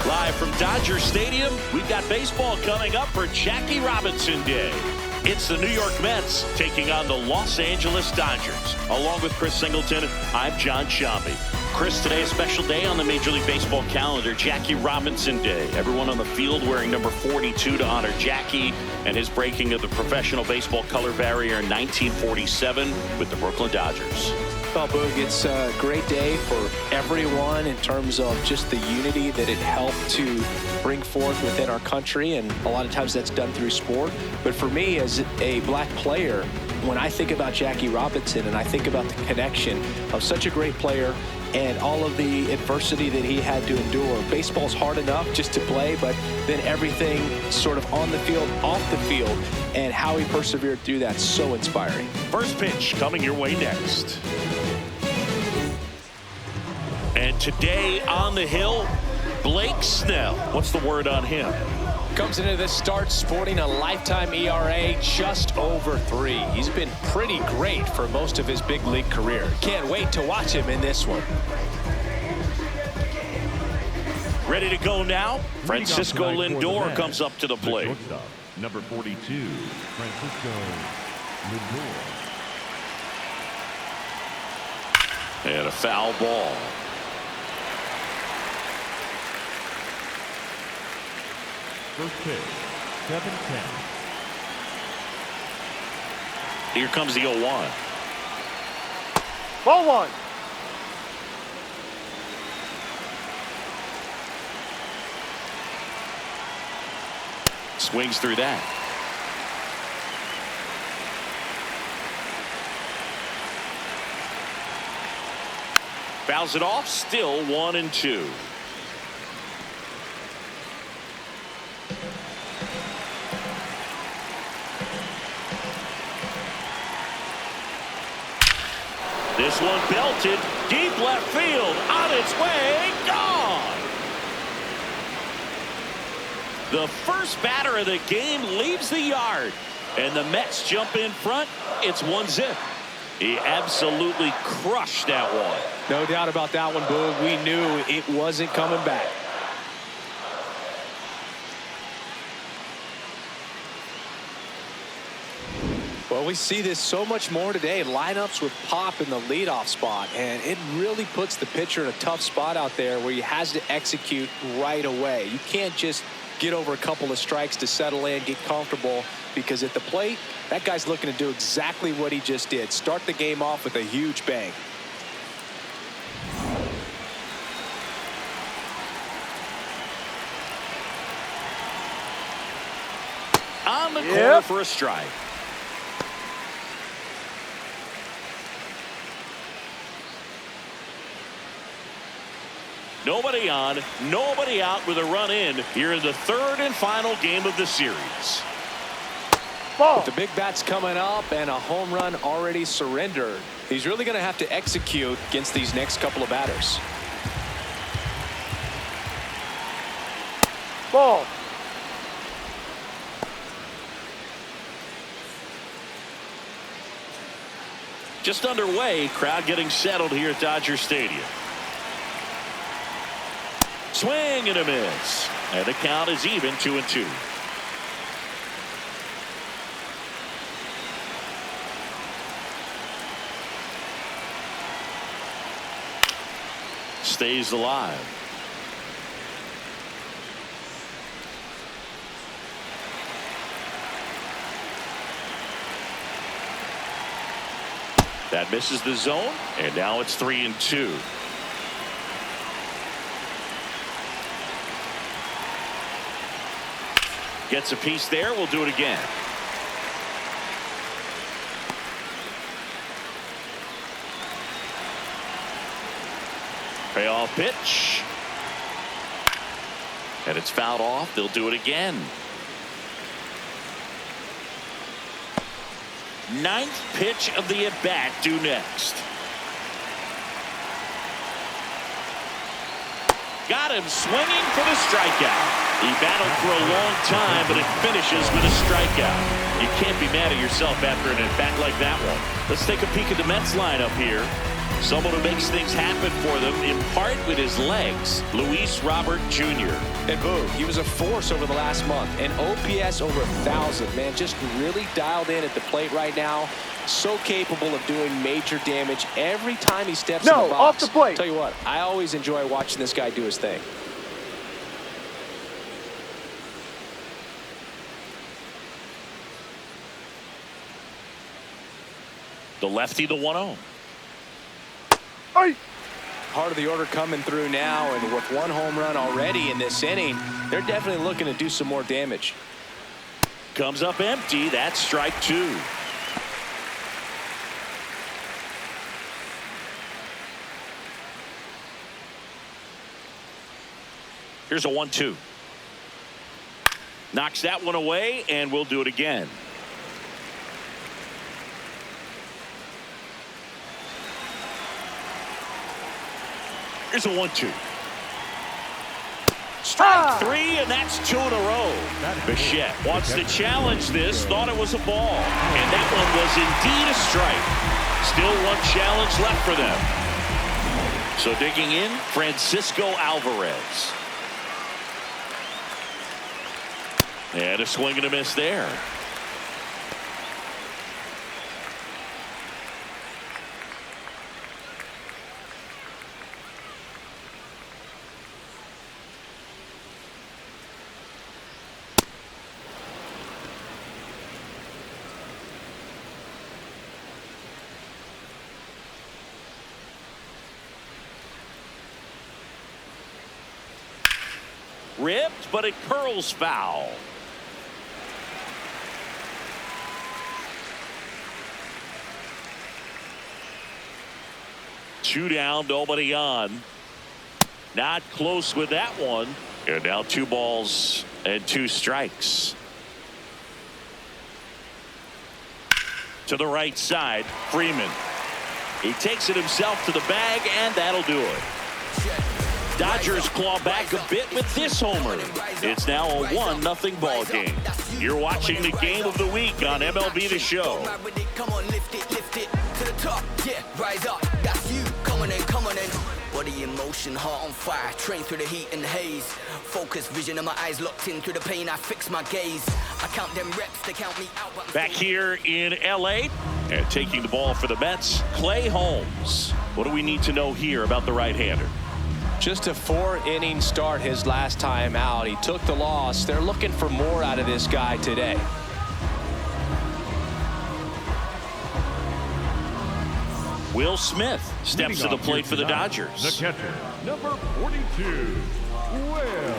Live from Dodger Stadium, we've got baseball coming up for Jackie Robinson Day. It's the New York Mets taking on the Los Angeles Dodgers. Along with Chris Singleton, I'm John Shambi. Chris, today a special day on the Major League Baseball calendar, Jackie Robinson Day. Everyone on the field wearing number 42 to honor Jackie and his breaking of the professional baseball color barrier in 1947 with the Brooklyn Dodgers. Well, Boog, it's a great day for everyone in terms of just the unity that it helped to bring forth within our country, and a lot of times that's done through sport. But for me, as a black player, when I think about Jackie Robinson and I think about the connection of such a great player and all of the adversity that he had to endure. Baseball's hard enough just to play, but then everything sort of on the field, off the field, and how he persevered through that, so inspiring. First pitch coming your way next. And today on the hill, Blake Snell. What's the word on him? Comes into this start sporting a lifetime ERA just over 3. He's been pretty great for most of his big league career. Can't wait to watch him in this one. Ready to go now. Francisco Lindor comes up to the plate. Number 42, Francisco Lindor. And a foul ball. First pitch, 7-10. Here comes the 0-1. Ball 1. Swings through that. Fouls it off. Still 1-2. This one belted deep left field, on its way, gone. The first batter of the game leaves the yard, and the Mets jump in front. It's 1-0. He absolutely crushed that one. No doubt about that one, Boog. We knew it wasn't coming back. Well, we see this so much more today. Lineups with pop in the leadoff spot, and it really puts the pitcher in a tough spot out there where he has to execute right away. You can't just get over a couple of strikes to settle in, get comfortable, because at the plate, that guy's looking to do exactly what he just did. Start the game off with a huge bang. On the corner for a strike. Nobody on, nobody out with a run in here in the third and final game of the series. Ball. With the big bats coming up and a home run already surrendered, he's really going to have to execute against these next couple of batters. Ball. Just underway, crowd getting settled here at Dodger Stadium. Swing and a miss. And the count is even, 2-2. Stays alive. That misses the zone, and now it's 3-2. Gets a piece there. We'll do it again. Payoff pitch. And it's fouled off. They'll do it again. Ninth pitch of the at-bat due next. Got him swinging for the strikeout. He battled for a long time, but it finishes with a strikeout. You can't be mad at yourself after an at-bat like that one. Let's take a peek at the Mets lineup here. Someone who makes things happen for them, in part with his legs, Luis Robert Jr. And boom, he was a force over the last month. And OPS over 1,000. Man, just really dialed in at the plate right now. So capable of doing major damage every time he steps in the box. Off the plate. Tell you what, I always enjoy watching this guy do his thing. The lefty, the 1-0. Hey. Part of the order coming through now, and with one home run already in this inning, they're definitely looking to do some more damage. Comes up empty. That's strike 2. Here's a 1-2. Knocks that one away, and we'll do it again. Here's a 1-2. Strike 3, and that's 2 in a row. Bichette wants to challenge this, thought it was a ball, and that one was indeed a strike. Still one challenge left for them. So digging in, Francisco Alvarez. And a swing and a miss there. Ripped, but it curls foul. Two down, nobody on. Not close with that one. And now 2 balls and 2 strikes. To the right side, Freeman. He takes it himself to the bag, and that'll do it. Dodgers claw back a bit with this homer. It's now a 1-0 ball game. You're watching the game of the week on MLB The Show. Come on, lift it to the top. Yeah, rise up. That's you. Come on in. Body in motion, heart on fire. Train through the heat and haze. Focus, vision of my eyes locked in through the pain. I fix my gaze. I count them reps, they count me out. Back here in LA, and taking the ball for the Mets, Clay Holmes. What do we need to know here about the right-hander? Just a 4-inning start his last time out. He took the loss. They're looking for more out of this guy today. Will Smith steps to the plate for the Dodgers. The catcher, number 42, Will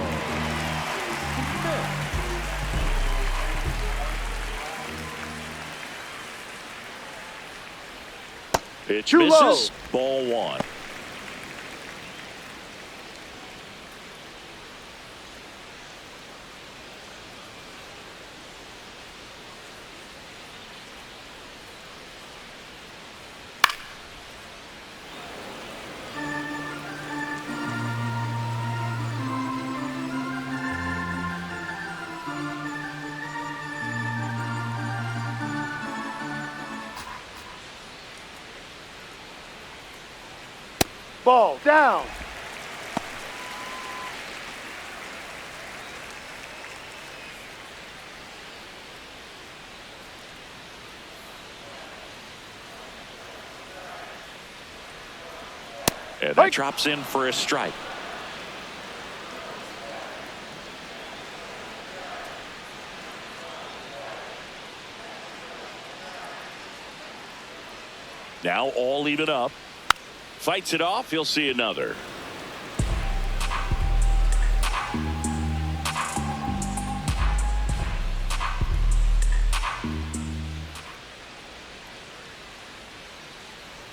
Smith. Pitch Too low. misses. Ball 1. Ball down. And that drops in for a strike. Now all even up. Fights it off. He'll see another.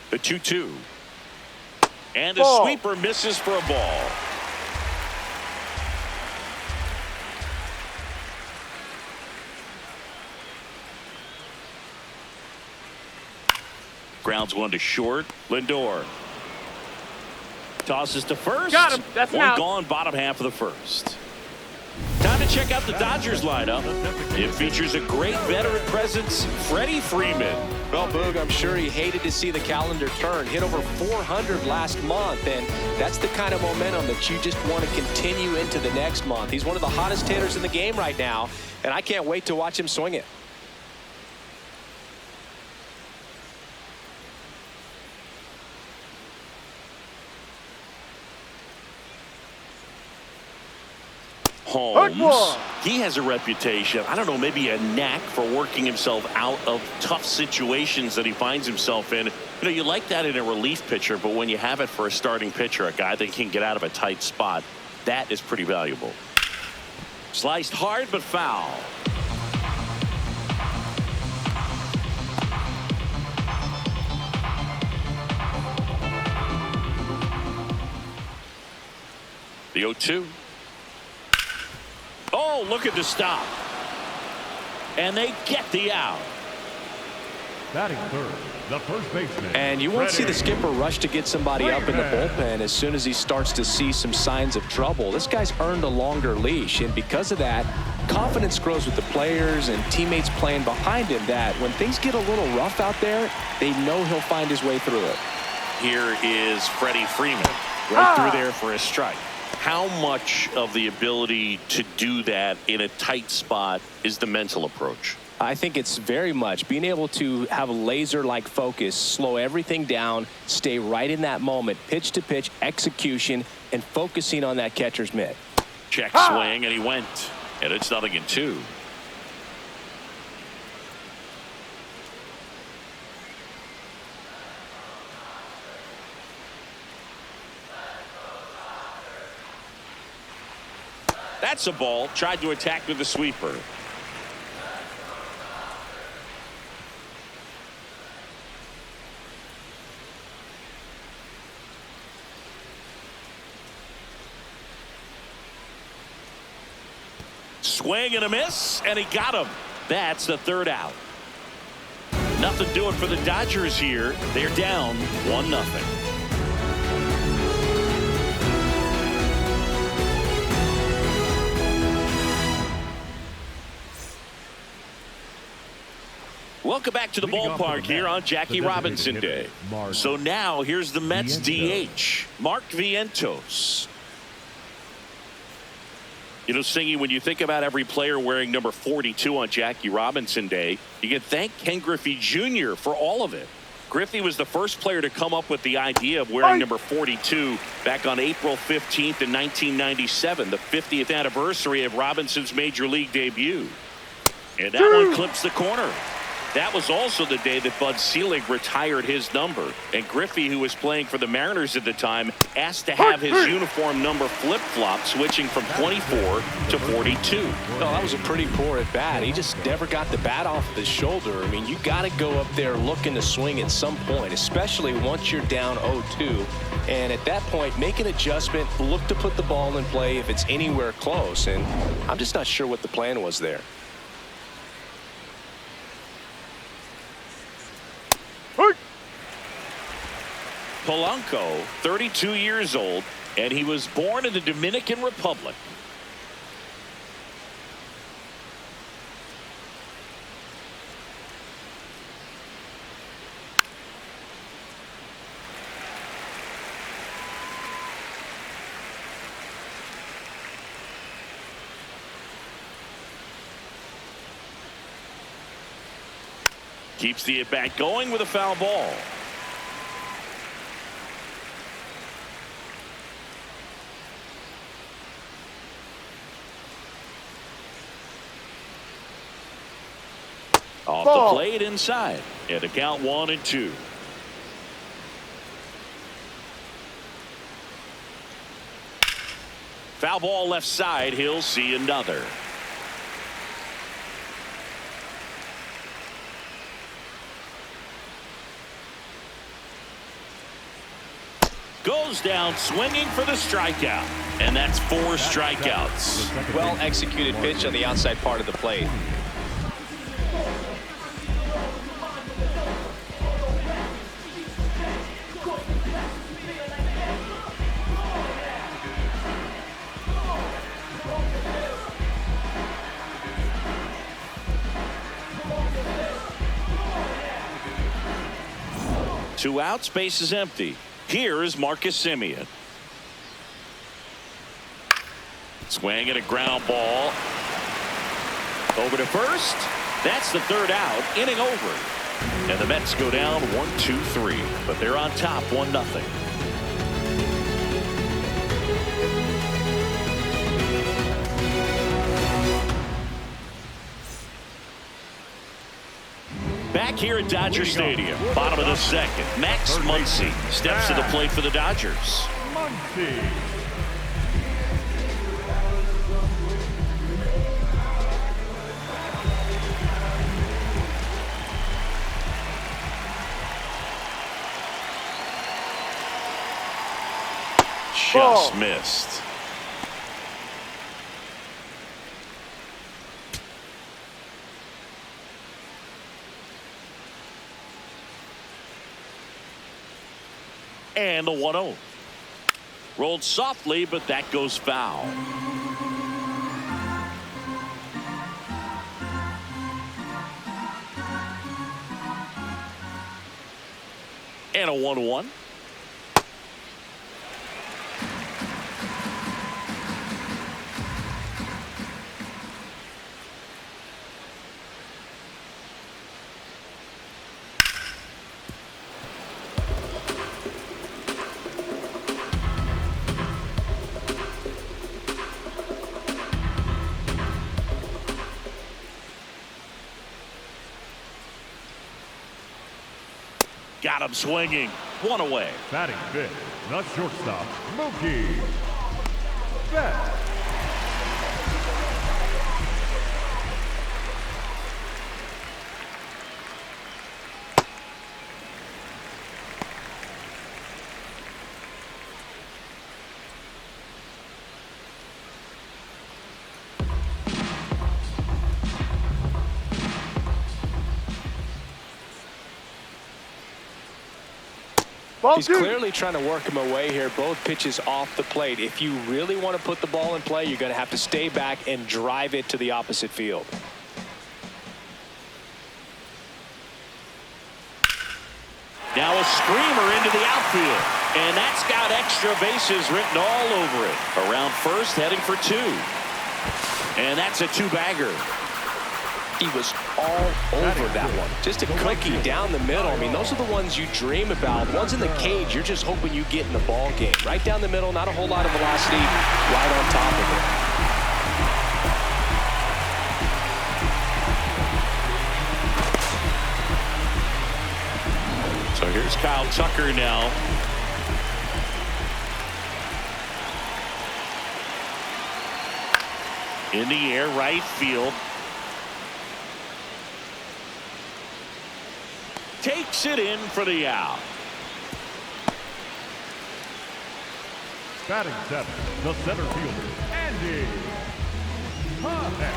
The 2-2. And a Ball. sweeper misses for a ball. Grounds one to short. Lindor. Tosses to first. Got him. That's one out. gone, bottom half of the first. Time to check out the Dodgers lineup. It features a great veteran presence, Freddie Freeman. Well, Boog, I'm sure he hated to see the calendar turn. Hit over 400 last month, and that's the kind of momentum that you just want to continue into the next month. He's one of the hottest hitters in the game right now, and I can't wait to watch him swing it. Holmes, he has a reputation, I don't know, maybe a knack for working himself out of tough situations that he finds himself in. You know, you like that in a relief pitcher, but when you have it for a starting pitcher, a guy that can get out of a tight spot, that is pretty valuable. Sliced hard but foul. The 0-2. Oh, look at the stop. And they get the out. Batting third, the first baseman. And you won't see the skipper rush to get somebody up in the bullpen as soon as he starts to see some signs of trouble. This guy's earned a longer leash, and because of that, confidence grows with the players and teammates playing behind him that when things get a little rough out there, they know he'll find his way through it. Here is Freddie Freeman right through there for a strike. How much of the ability to do that in a tight spot is the mental approach? I think it's very much being able to have a laser-like focus, slow everything down, stay right in that moment, pitch to pitch execution, and focusing on that catcher's mitt. Check swing, and he went. And it's 0-2. That's a ball. Tried to attack with the sweeper. Swing and a miss, and he got him. That's the third out. Nothing doing for the Dodgers here. They're down 1-0. Welcome back to the ballpark here on Jackie Robinson Day. So now here's the Mets DH, Mark Vientos. You know, Singy, when you think about every player wearing number 42 on Jackie Robinson Day, you can thank Ken Griffey Jr. for all of it. Griffey was the first player to come up with the idea of wearing number 42 back on April 15th in 1997, the 50th anniversary of Robinson's major league debut. And that one clips the corner. That was also the day that Bud Selig retired his number. And Griffey, who was playing for the Mariners at the time, asked to have his uniform number flip-flop, switching from 24 to 42. No, that was a pretty poor at bat. He just never got the bat off of his shoulder. I mean, you got to go up there looking to swing at some point, especially once you're down 0-2. And at that point, make an adjustment, look to put the ball in play if it's anywhere close. And I'm just not sure what the plan was there. Polanco, 32 years old, and he was born in the Dominican Republic. Keeps the at-bat going with a foul ball. Off the plate inside. And a count 1-2. Foul ball left side. He'll see another. Goes down swinging for the strikeout. And that's 4 strikeouts. Well executed pitch on the outside part of the plate. 2 outs, base is empty. Here is Marcus Semien. Swing and a ground ball. Over to first. That's the 3rd out. Inning over. And the Mets go down 1-2-3. But they're on top 1-0. Back here at Dodger Stadium, bottom of the 2nd, Max Muncy steps to the plate for the Dodgers. Muncy. Just missed. And the 1-0. Rolled softly, but that goes foul. And a 1-1. Got him swinging. 1 away. Batting 5th, the shortstop, Mookie Betts. He's clearly trying to work him away here. Both pitches off the plate. If you really want to put the ball in play, you're going to have to stay back and drive it to the opposite field. Now a screamer into the outfield. And that's got extra bases written all over it. Around first, heading for 2. And that's a 2-bagger. He was all over that one. Just a cookie down the middle. I mean, those are the ones you dream about. Ones in the cage, you're just hoping you get in the ball game. Right down the middle, not a whole lot of velocity, right on top of it. So here's Kyle Tucker now. In the air, right field. Takes it in for the out. Batting 7th, the center fielder, Andy Rojas.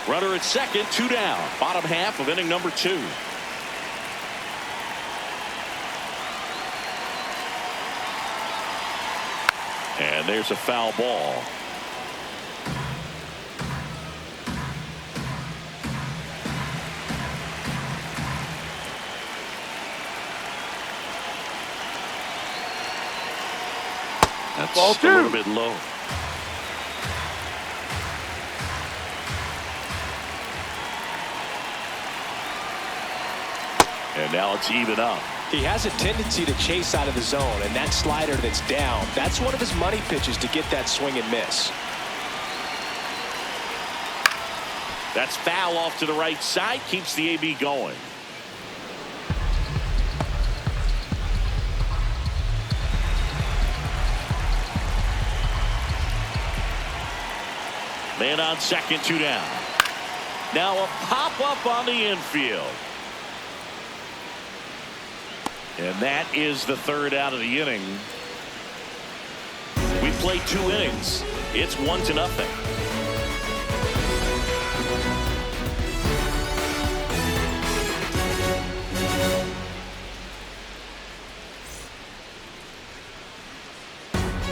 Runner at second, 2 down. Bottom half of inning number 2. And there's a foul ball. That's Ball 2. A little bit low. And now it's even up. He has a tendency to chase out of the zone, and that slider that's down, that's one of his money pitches to get that swing and miss. That's foul off to the right side, keeps the AB going. Man on second, 2 down. Now a pop-up on the infield. And that is the 3rd out of the inning. We played 2 innings. It's 1-0.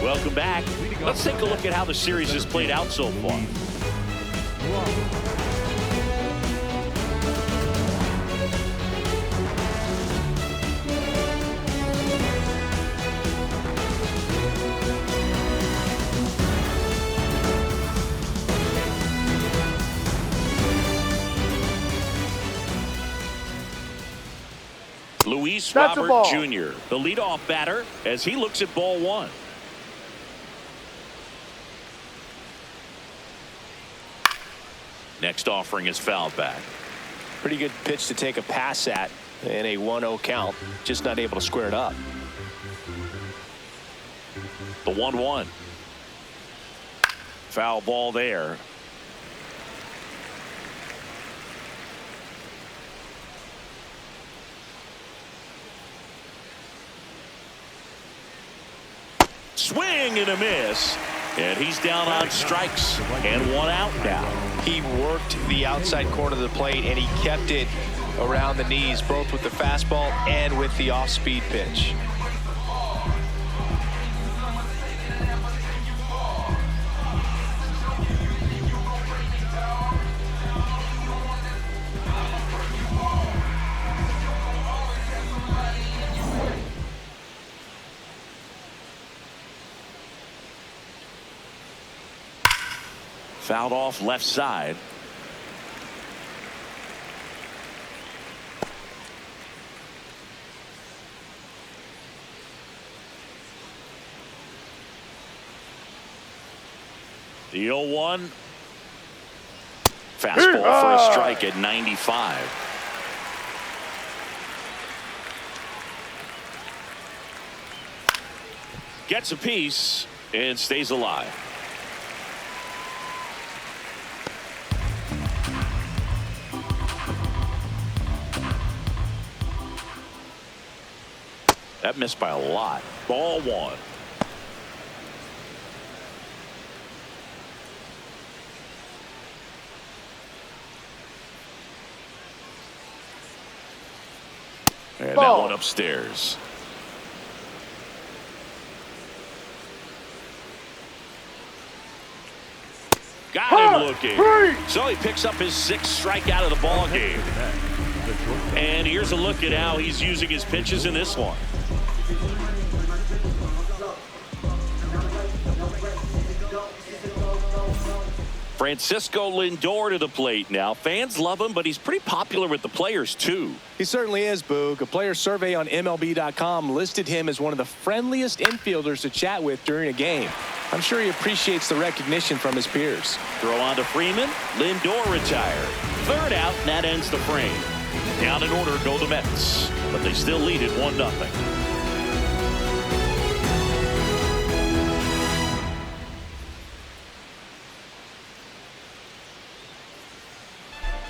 Welcome back. Let's take a look at how the series has played out so far. Luis Robert Jr., the leadoff batter, as he looks at ball one. Next offering is fouled back. Pretty good pitch to take a pass at in a 1-0 count. Just not able to square it up. The 1-1. Foul ball there. Swing and a miss. And he's down on strikes and one out now. He worked the outside corner of the plate and he kept it around the knees, both with the fastball and with the off-speed pitch. Fouled off left side. The 0-1. Fastball for a strike at 95. Gets a piece and stays alive. That missed by a lot. Ball one. And that one upstairs. Got him looking. So he picks up his 6th strikeout of the ball game. And here's a look at how he's using his pitches in this one. Francisco Lindor to the plate now. Fans love him, but he's pretty popular with the players, too. He certainly is, Boog. A player survey on MLB.com listed him as one of the friendliest infielders to chat with during a game. I'm sure he appreciates the recognition from his peers. Throw on to Freeman. Lindor retired. 3rd out, and that ends the frame. Down in order go the Mets, but they still lead it 1-0.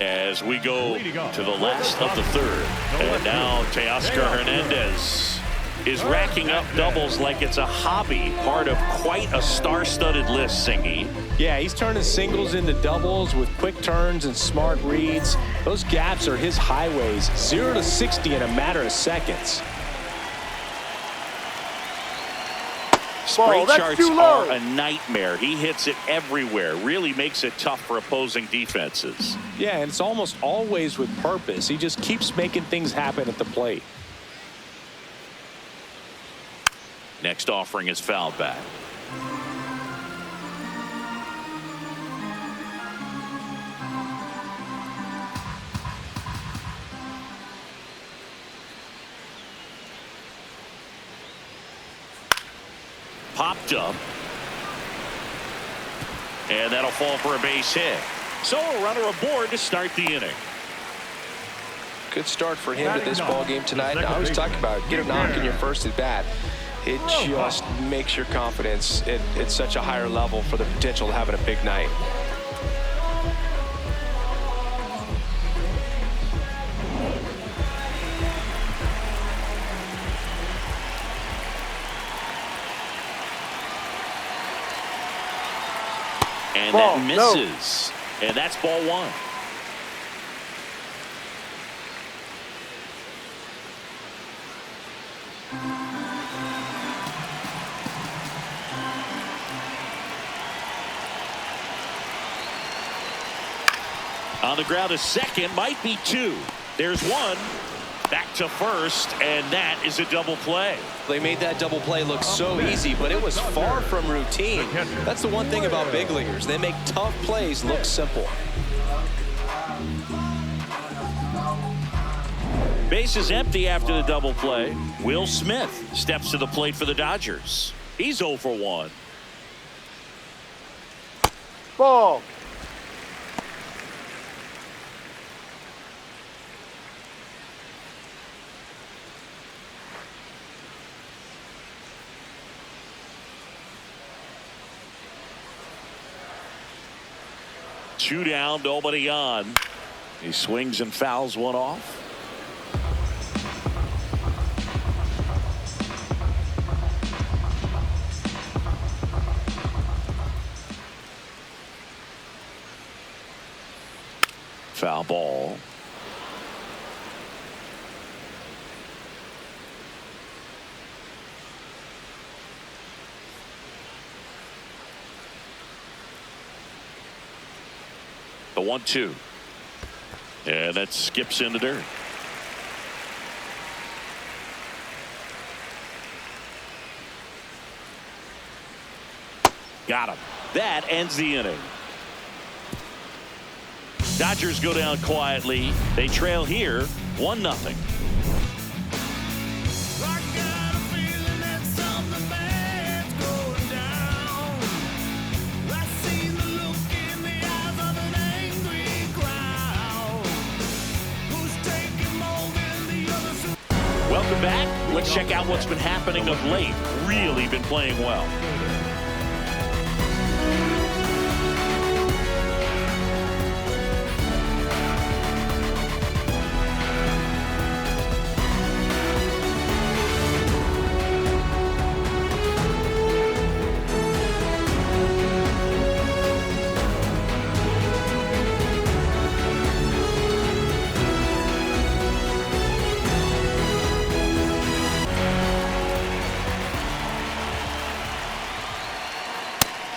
As we go to the last of the 3rd. And now Teoscar Hernandez is racking up doubles like it's a hobby. Part of quite a star-studded list, Singy. Yeah, he's turning singles into doubles with quick turns and smart reads. Those gaps are his highways. 0 to 60 in a matter of seconds. Spray charts are a nightmare. He hits it everywhere. Really makes it tough for opposing defenses. Yeah, and it's almost always with purpose. He just keeps making things happen at the plate. Next offering is fouled back. Popped up. And that'll fall for a base hit. So a runner aboard to start the inning. Good start for him to this ball game tonight. I always talk about get a knock in your first at bat. It just makes your confidence at such a higher level for the potential of having a big night. And that misses. And that's ball one. On the ground, a second, might be two. There's one. Back to first, and that is a double play. They made that double play look so easy, but it was far from routine. That's the one thing about big leaguers. They make tough plays look simple. Base is empty after the double play. Will Smith steps to the plate for the Dodgers. He's 0 for 1. Ball. Two down, nobody on. He swings and fouls one off. Foul ball. The 1-2. And that skips into dirt. Got him. That ends the inning. Dodgers go down quietly. They trail here 1-0. Welcome back. Let's check out what's been happening of late. Really been playing well.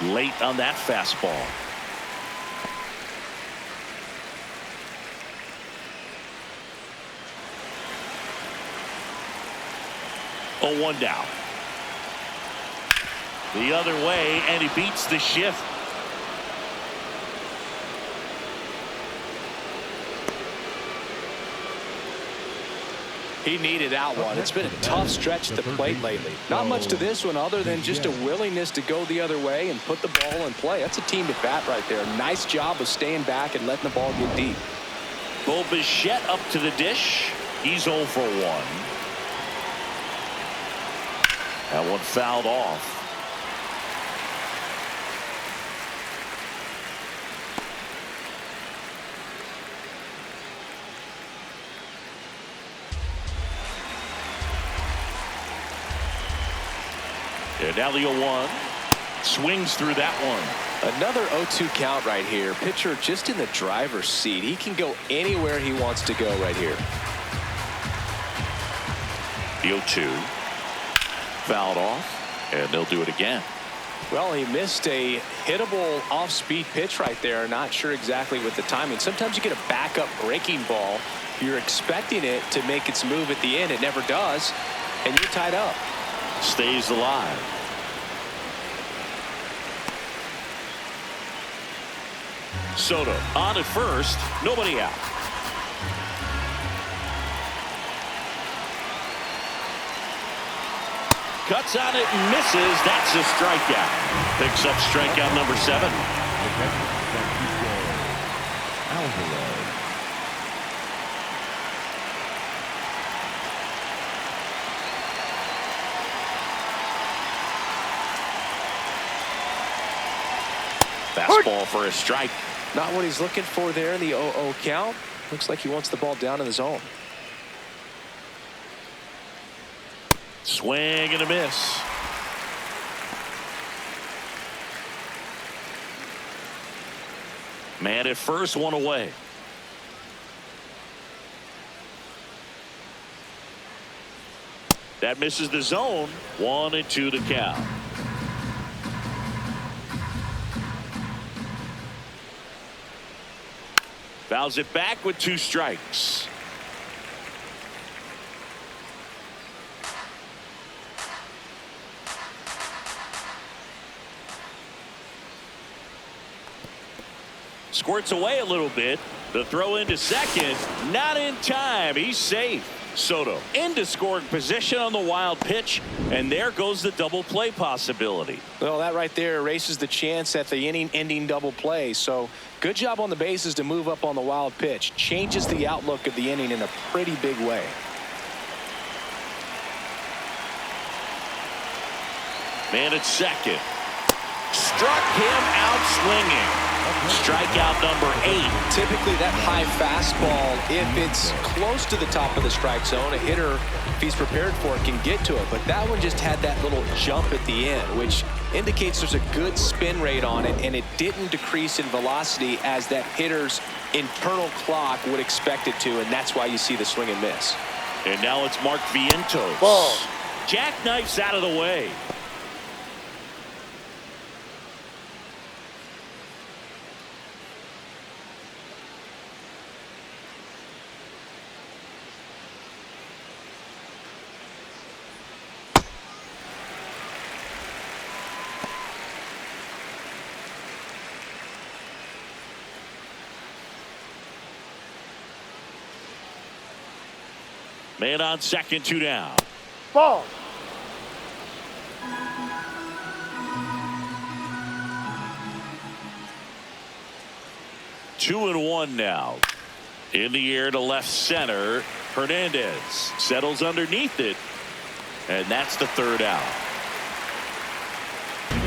Late on that fastball. Oh, 1 down. The other way, and he beats the shift. He needed that one. It's been a tough stretch at the plate lately. Not much to this one other than just a willingness to go the other way and put the ball in play. That's a team at bat right there. Nice job of staying back and letting the ball get deep. Bo Bichette up to the dish. He's 0 for 1. That one fouled off. And now the 0-1. Swings through that one. Another 0-2 count right here. Pitcher just in the driver's seat. He can go anywhere he wants to go right here. The 0-2. Fouled off. And they'll do it again. Well, he missed a hittable off-speed pitch right there. Not sure exactly with the timing. Sometimes you get a backup breaking ball. You're expecting it to make its move at the end. It never does. And you're tied up. Stays alive. Soto on at first. Nobody out. Cuts on it and misses. That's a strikeout. Picks up strikeout number 7. Alvarez. Fastball for a strike. Not what he's looking for there in the 0-0 count. Looks like he wants the ball down in the zone. Swing and a miss. Man at first, one away. That misses the zone. 1-2 to count. Fouls it back with 2 strikes. Squirts away a little bit. The throw into second. Not in time. He's safe. Soto into scoring position on the wild pitch. And there goes the double play possibility. Well, that right there erases the chance at the inning-ending double play. So good job on the bases to move up on the wild pitch. Changes the outlook of the inning in a pretty big way. Man at second. Struck him out swinging. Strikeout number 8. Typically that high fastball, if it's close to the top of the strike zone, a hitter, if he's prepared for it, can get to it. But that one just had that little jump at the end, which indicates there's a good spin rate on it, and it didn't decrease in velocity as that hitter's internal clock would expect it to, and that's why you see the swing and miss. And now it's Mark Vientos. Ball. Jackknifes out of the way. Man on second, 2 down. Ball. Two and one now. In the air to left center. Hernandez settles underneath it. And that's the 3rd out.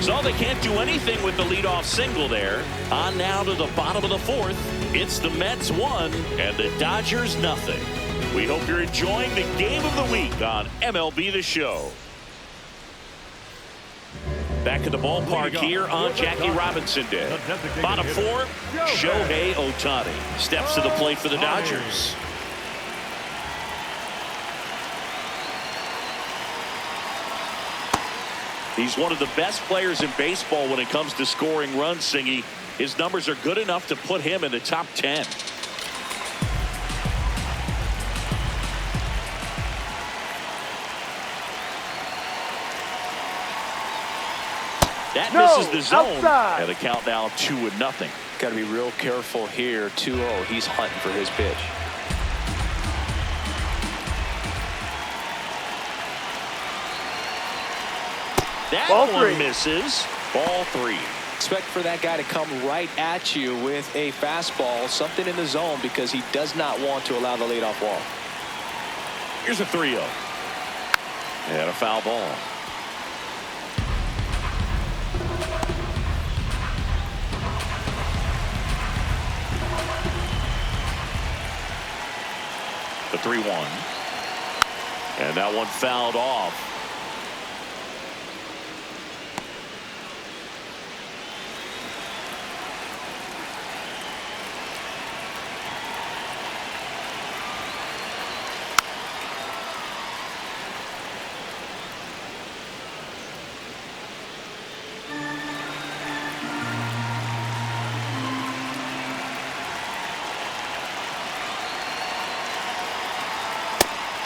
So they can't do anything with the leadoff single there. On now to the bottom of the 4th. It's the Mets 1 and the Dodgers nothing. We hope you're enjoying the game of the week on MLB The Show. Back at the ballpark here on Jackie Robinson Day. Bottom 4, Shohei Ohtani steps to the plate for the Dodgers. He's one of the best players in baseball when it comes to scoring runs, Singy. His numbers are good enough to put him in the top 10. That misses the zone. Outside. And the count now 2-0. Got to be real careful here. 2-0. He's hunting for his pitch. That Ball one 3. misses. Ball 3. Expect for that guy to come right at you with a fastball, something in the zone, because he does not want to allow the leadoff walk. Here's a 3-0. And a foul ball. The 3-1. And that one fouled off.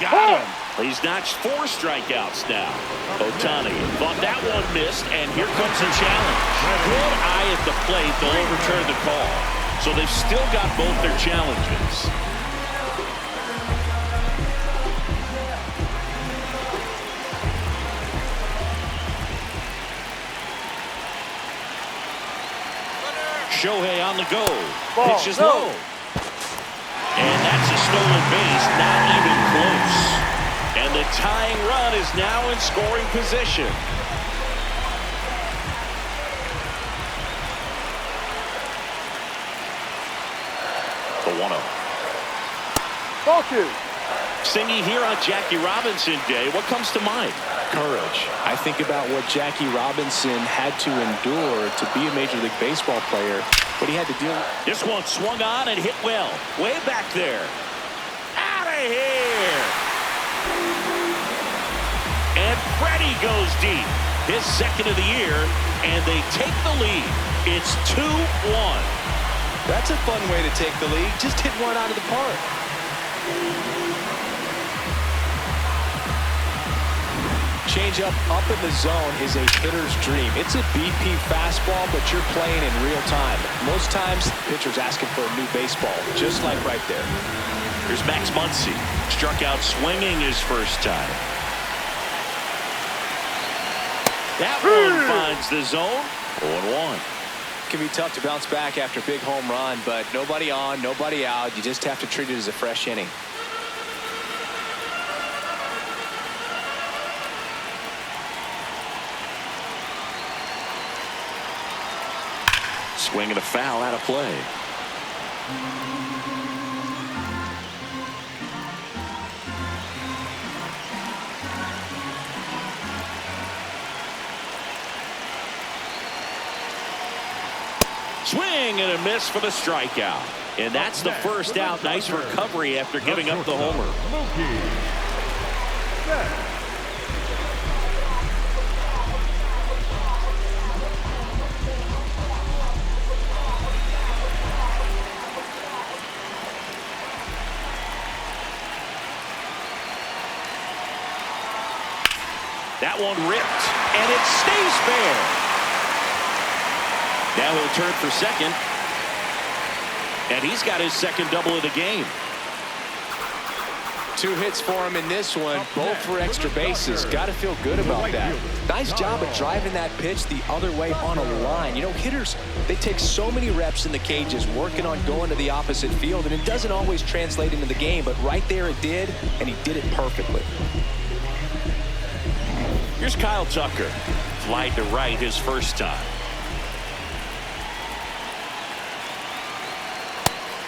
Got him. He's notched 4 strikeouts now. Ohtani thought that one missed, and here comes the challenge. Good eye at the plate. They'll overturn the call. So they've still got both their challenges. Shohei on the go. Ball, Pitch is no. low. And that's a stolen base, not even close. And the tying run is now in scoring position. The 1-0. Ball 2. Singy here on Jackie Robinson Day. What comes to mind? Courage. I think about what Jackie Robinson had to endure to be a Major League Baseball player, what he had to deal with. This one swung on and hit well. Way back there. Out of here. And Freddie goes deep. His 2nd of the year, and they take the lead. It's 2-1. That's a fun way to take the lead. Just hit one out of the park. Changeup up in the zone is a hitter's dream. It's a BP fastball, but you're playing in real time. Most times, the pitcher's asking for a new baseball, just like right there. Here's Max Muncy. Struck out swinging his first time. That one finds the zone. 0-1. It can be tough to bounce back after a big home run, but nobody on, nobody out. You just have to treat it as a fresh inning. Swing and a foul out of play. Swing and a miss for the strikeout. And that's the first out. Nice recovery after giving up the homer. Mookie Betts. That one ripped, and it stays fair. Now he'll turn for second. And he's got his second double of the game. 2 hits for him in this one, both for extra bases. Got to feel good about that. Nice job of driving that pitch the other way on a line. You know, hitters, they take so many reps in the cages working on going to the opposite field, and it doesn't always translate into the game, but right there it did, and he did it perfectly. Here's Kyle Tucker. Flied to right his first time.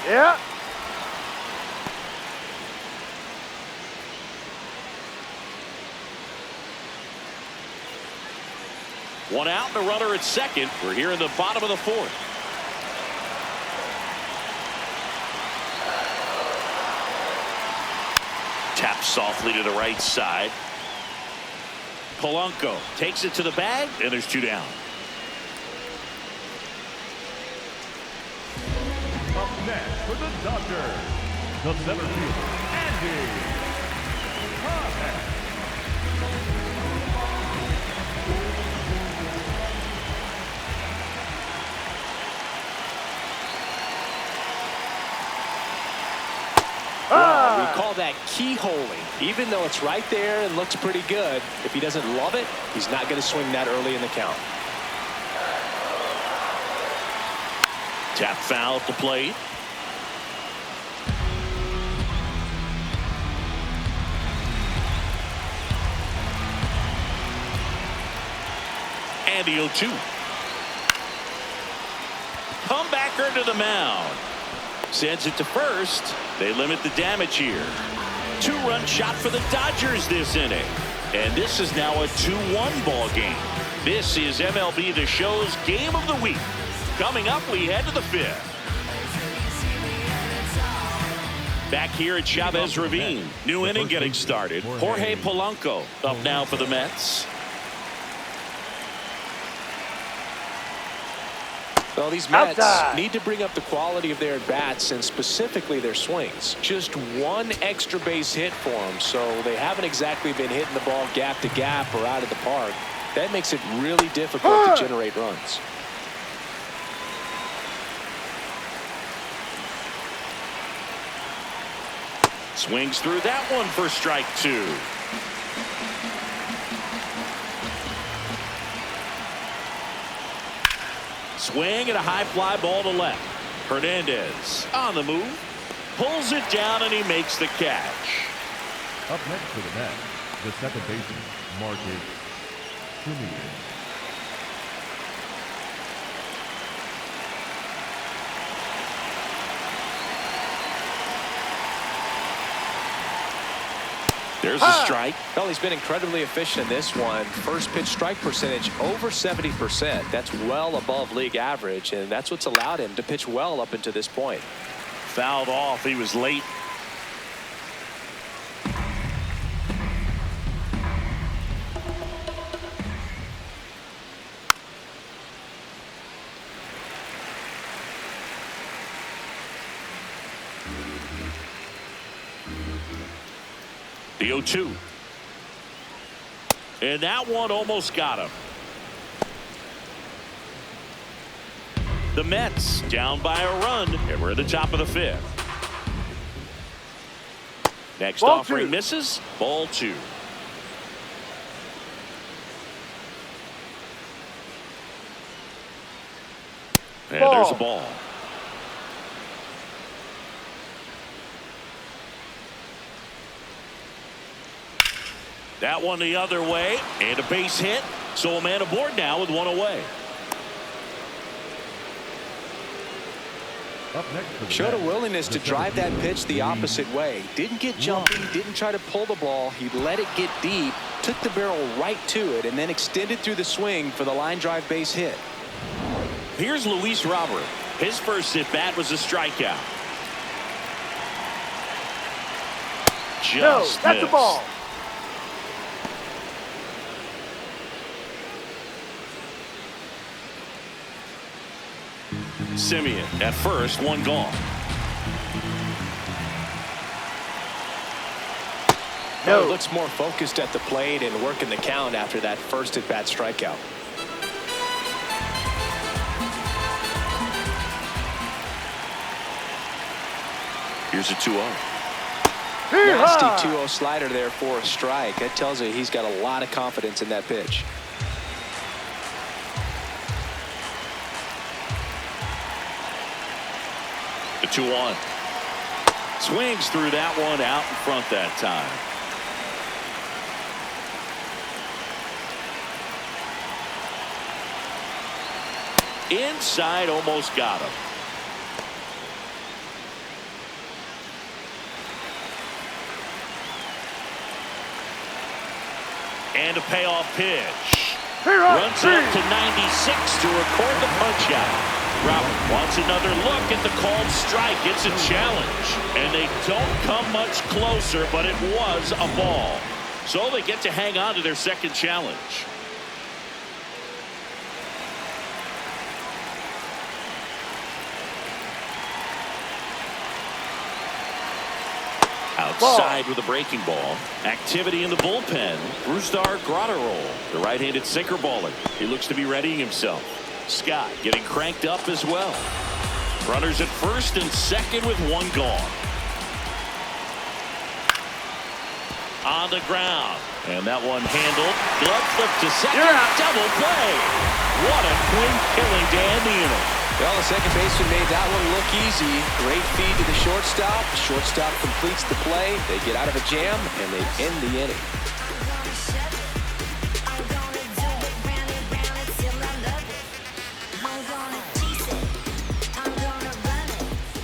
Yeah. One out and a runner at second. We're here in the bottom of the fourth. Tap softly to the right side. Polanco takes it to the bag, and there's 2 down. Up next for the Dodgers, the center fielder, Andy Rojas. Well, we call that keyholing. Even though it's right there and looks pretty good, if he doesn't love it, he's not going to swing that early in the count. Tap foul at the plate. And the 0-2. Comebacker to the mound. Sends it to first. They limit the damage here. 2-run shot for the Dodgers this inning. And this is now a 2-1 ball game. This is MLB The Show's Game of the Week. Coming up, we head to the 5th. Back here at Chavez Ravine. New inning getting started. Jorge Polanco up now for the Mets. Well, these Mets need to bring up the quality of their at-bats and specifically their swings. Just 1 extra base hit for them, so they haven't exactly been hitting the ball gap to gap or out of the park. That makes it really difficult to generate runs. Swings through that one for strike 2. Swing and a high fly ball to left. Hernandez on the move. Pulls it down and he makes the catch. Up next for the Mets, the second baseman, Marcus Semien. There's a strike. Well, he's been incredibly efficient in this one. First pitch strike percentage over 70%. That's well above league average, and that's what's allowed him to pitch well up until this point. Fouled off. He was late. The 0-2. And that one almost got him. The Mets down by a run, and we're at the top of the 5th. Next Ball offering 2. misses. Ball 2. And Ball. there's a ball. That one the other way, and a base hit. So a man aboard now with one away. Up next for the Showed a Mets, willingness to the drive that center pitch the fielder, opposite way. Didn't get jumpy, didn't try to pull the ball. He let it get deep, took the barrel right to it, and then extended through the swing for the line drive base hit. Here's Luis Robert. His first at bat was a strikeout. No, Just that's missed. the ball. Semien at first, one gone. No. He looks more focused at the plate and working the count after that first at bat strikeout. Here's a 2-0. Nasty 2-0 slider there for a strike. That tells you he's got a lot of confidence in that pitch. The 2-1. Swings through that one out in front that time. Inside, almost got him. And a payoff pitch. Runs up to 96 to record the punch out. Robert wants another look at the called strike. It's a challenge. And they don't come much closer, but it was a ball. So they get to hang on to their second challenge. Outside with a breaking ball. Activity in the bullpen. Brusdar Grotterol, the right-handed sinker baller. He looks to be readying himself. Scott getting cranked up as well. Runners at first and second with one gone. On the ground. And that one handled. Glove flip to second. Double play. What a quick killing to end the inning. Well, the second baseman made that one look easy. Great feed to the shortstop. The shortstop completes the play. They get out of a jam, and they end the inning.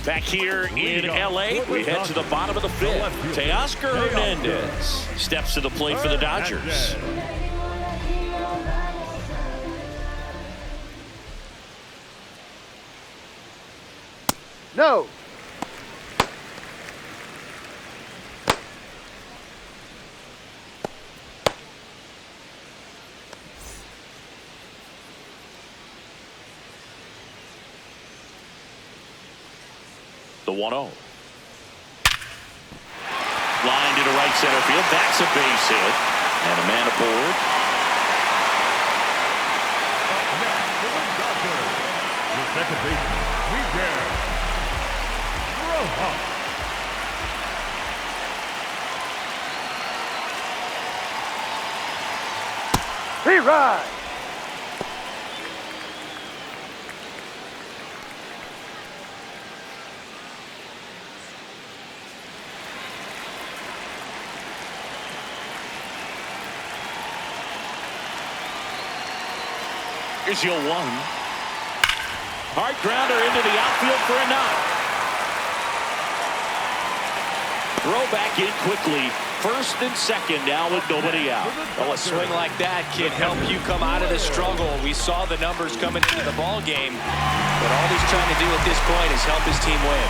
Back here in L.A., we head to the bottom of the 5th. Teoscar Hernandez steps to the plate for the Dodgers. No. The 1-0. Line to right center field. That's a base hit. And a man aboard. The second baseman, Miguel Rojas. He rides. Here's your 1. Hard grounder into the outfield for a knock. Throw back in quickly. First and second now with nobody out. Well, a swing like that can help you come out of the struggle. We saw the numbers coming into the ball game, but all he's trying to do at this point is help his team win.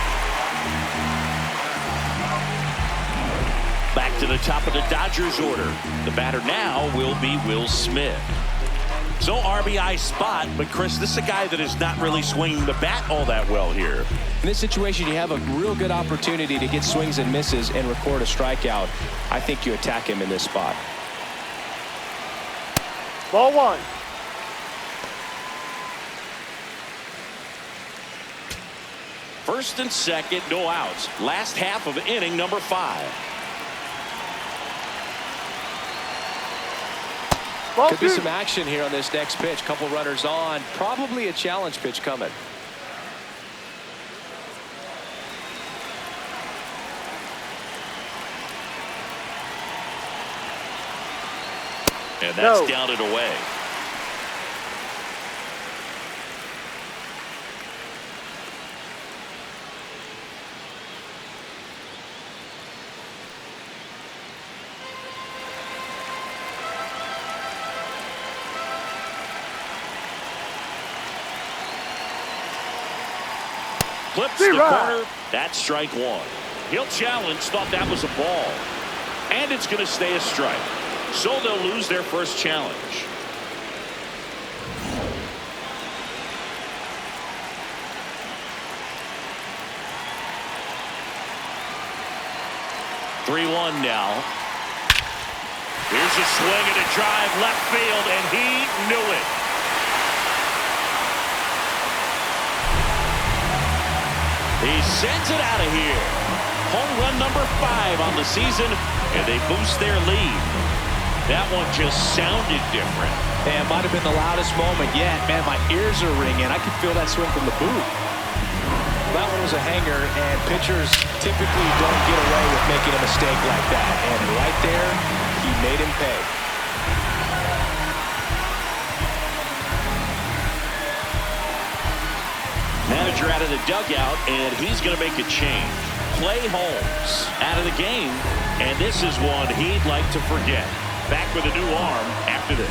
Back to the top of the Dodgers order. The batter now will be Will Smith. So RBI spot, but Chris, this is a guy that is not really swinging the bat all that well here. In this situation, you have a real good opportunity to get swings and misses and record a strikeout. I think you attack him in this spot. Ball one. First and second, no outs. Last half of inning number 5. Ball Could two. be some action here on this next pitch. Couple runners on. Probably a challenge pitch coming. And that's No. down and away. Flips the corner. That's strike 1. He'll challenge. Thought that was a ball. And it's going to stay a strike. So they'll lose their first challenge. (3-1) now. Here's a swing and a drive left field, and he knew it. He sends it out of here. Home run number 5 on the season, and they boost their lead. That one just sounded different. Man, might have been the loudest moment yet. Man, my ears are ringing. I could feel that swing from the booth. That one was a hanger, and pitchers typically don't get away with making a mistake like that. And right there, he made him pay. Manager out of the dugout, and he's going to make a change. Play Holmes out of the game, and this is one he'd like to forget. Back with a new arm after this.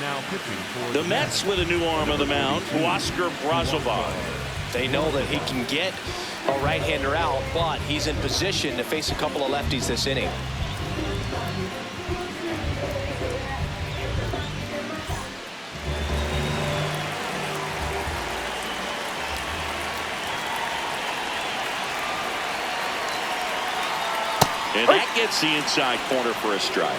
Now pitching for The Mets with a new arm on the mound, Teoscar Hernandez. They know that he can get a right-hander out, but he's in position to face a couple of lefties this inning. And that gets the inside corner for a strike.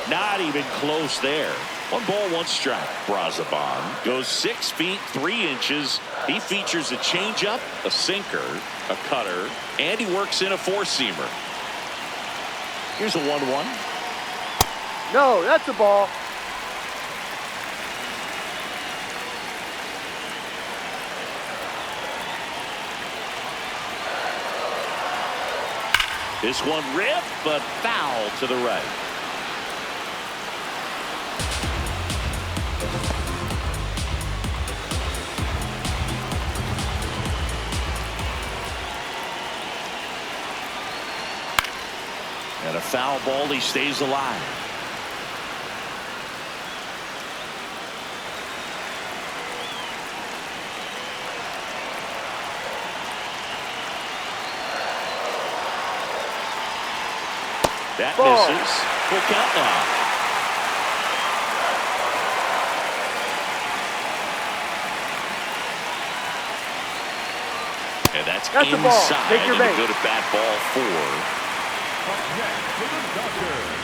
Not even close there. 1 ball, 1 strike. Brazaban goes 6 feet 3 inches. He features a changeup, a sinker, a cutter, and he works in a 4-seamer. Here's a 1-1. No, that's a ball. This one ripped, but foul to the right. And a foul ball, he stays alive. That misses. Full count now. And that's a ball. inside. Take your And a base. good at bat ball 4. Up next for the Dodgers,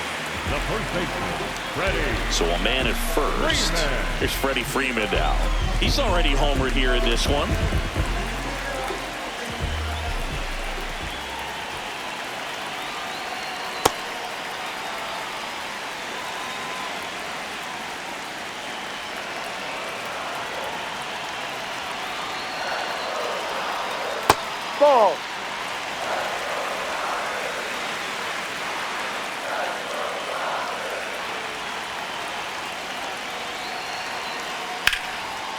the first baseman, Freddie. So a man at first. Freeman. Here's Freddie Freeman now. He's already homered here in this one. Ball.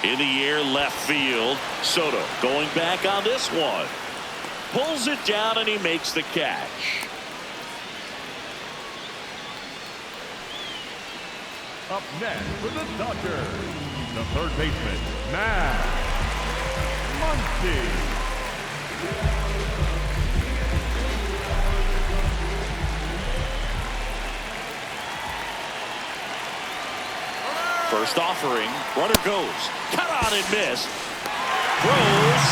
In the air, left field. Soto going back on this one. Pulls it down and he makes the catch. Up next for the Dodgers, the third baseman, Max Muncy. First offering, runner goes, cut on and miss. Throw,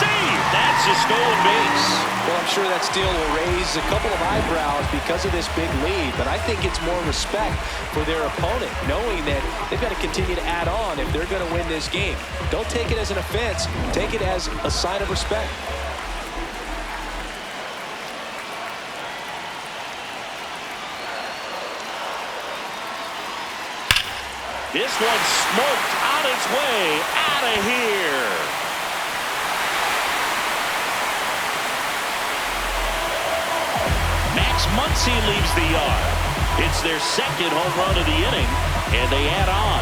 save. That's a stolen base. Well, I'm sure that steal will raise a couple of eyebrows because of this big lead, but I think it's more respect for their opponent, knowing that they've got to continue to add on if they're going to win this game. Don't take it as an offense. Take it as a sign of respect. This one smoked on its way out of here. Max Muncy leaves the yard. It's their second home run of the inning, and they add on.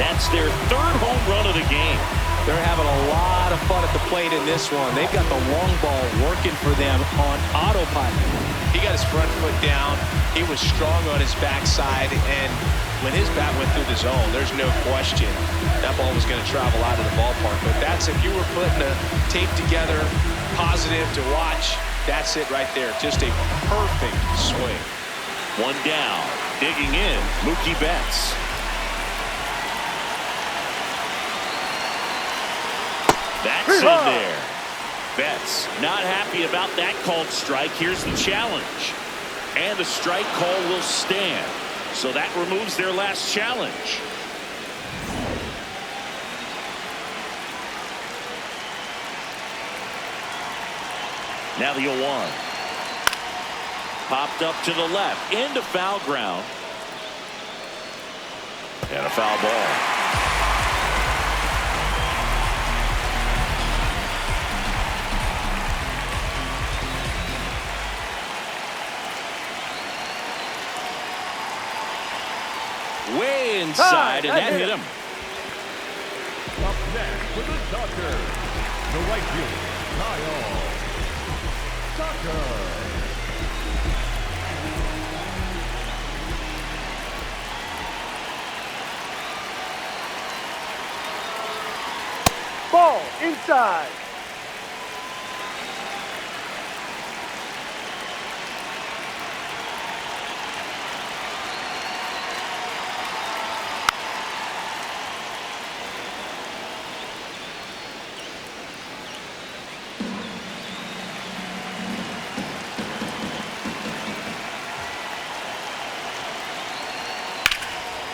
That's their third home run of the game. They're having a lot of fun at the plate in this one. They've got the long ball working for them on autopilot. He got his front foot down. He was strong on his backside, and when his bat went through the zone, there's no question that ball was going to travel out of the ballpark. But that's, if you were putting a tape together, positive to watch, that's it right there. Just a perfect swing. One down, digging in, Mookie Betts. That's in there. Betts not happy about that called strike. Here's the challenge. And the strike call will stand. So that removes their last challenge. Now the 0-1. Popped up to the left, into foul ground. And a foul ball. Way inside, and that hit him. Up next for the Dodgers, the right fielder, Tucker. Ball inside.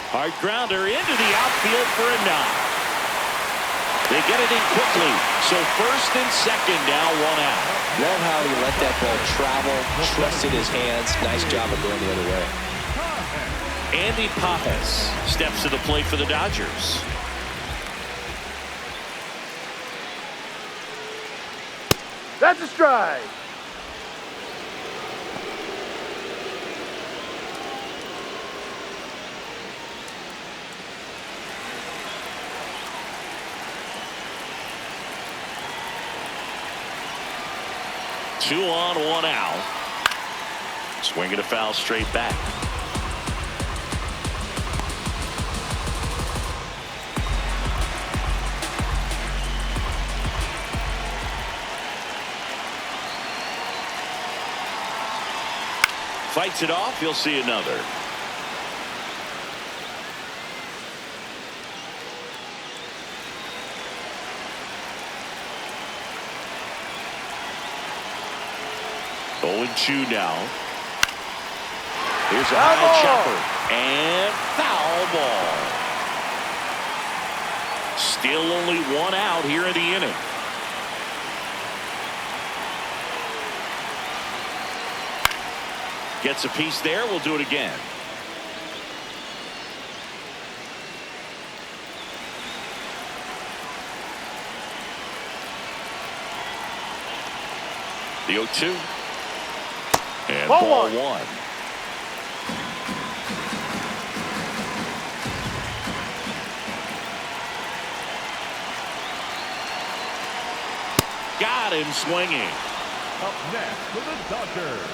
Hard grounder into the outfield for a knock. They get it in quickly. So first and second, now one out. Love how he let that ball travel, trusted his hands. Nice job of going the other way. Andy Pappas steps to the plate for the Dodgers. That's a strike. Two on, one out. Swinging a foul straight back. Fights it off. You'll see another. Going 2 now. Here's a high chopper and foul ball. Still only one out here in the inning. Gets a piece there. We'll do it again. The 0-2. And ball one. Got him swinging. Up next for the Dodgers,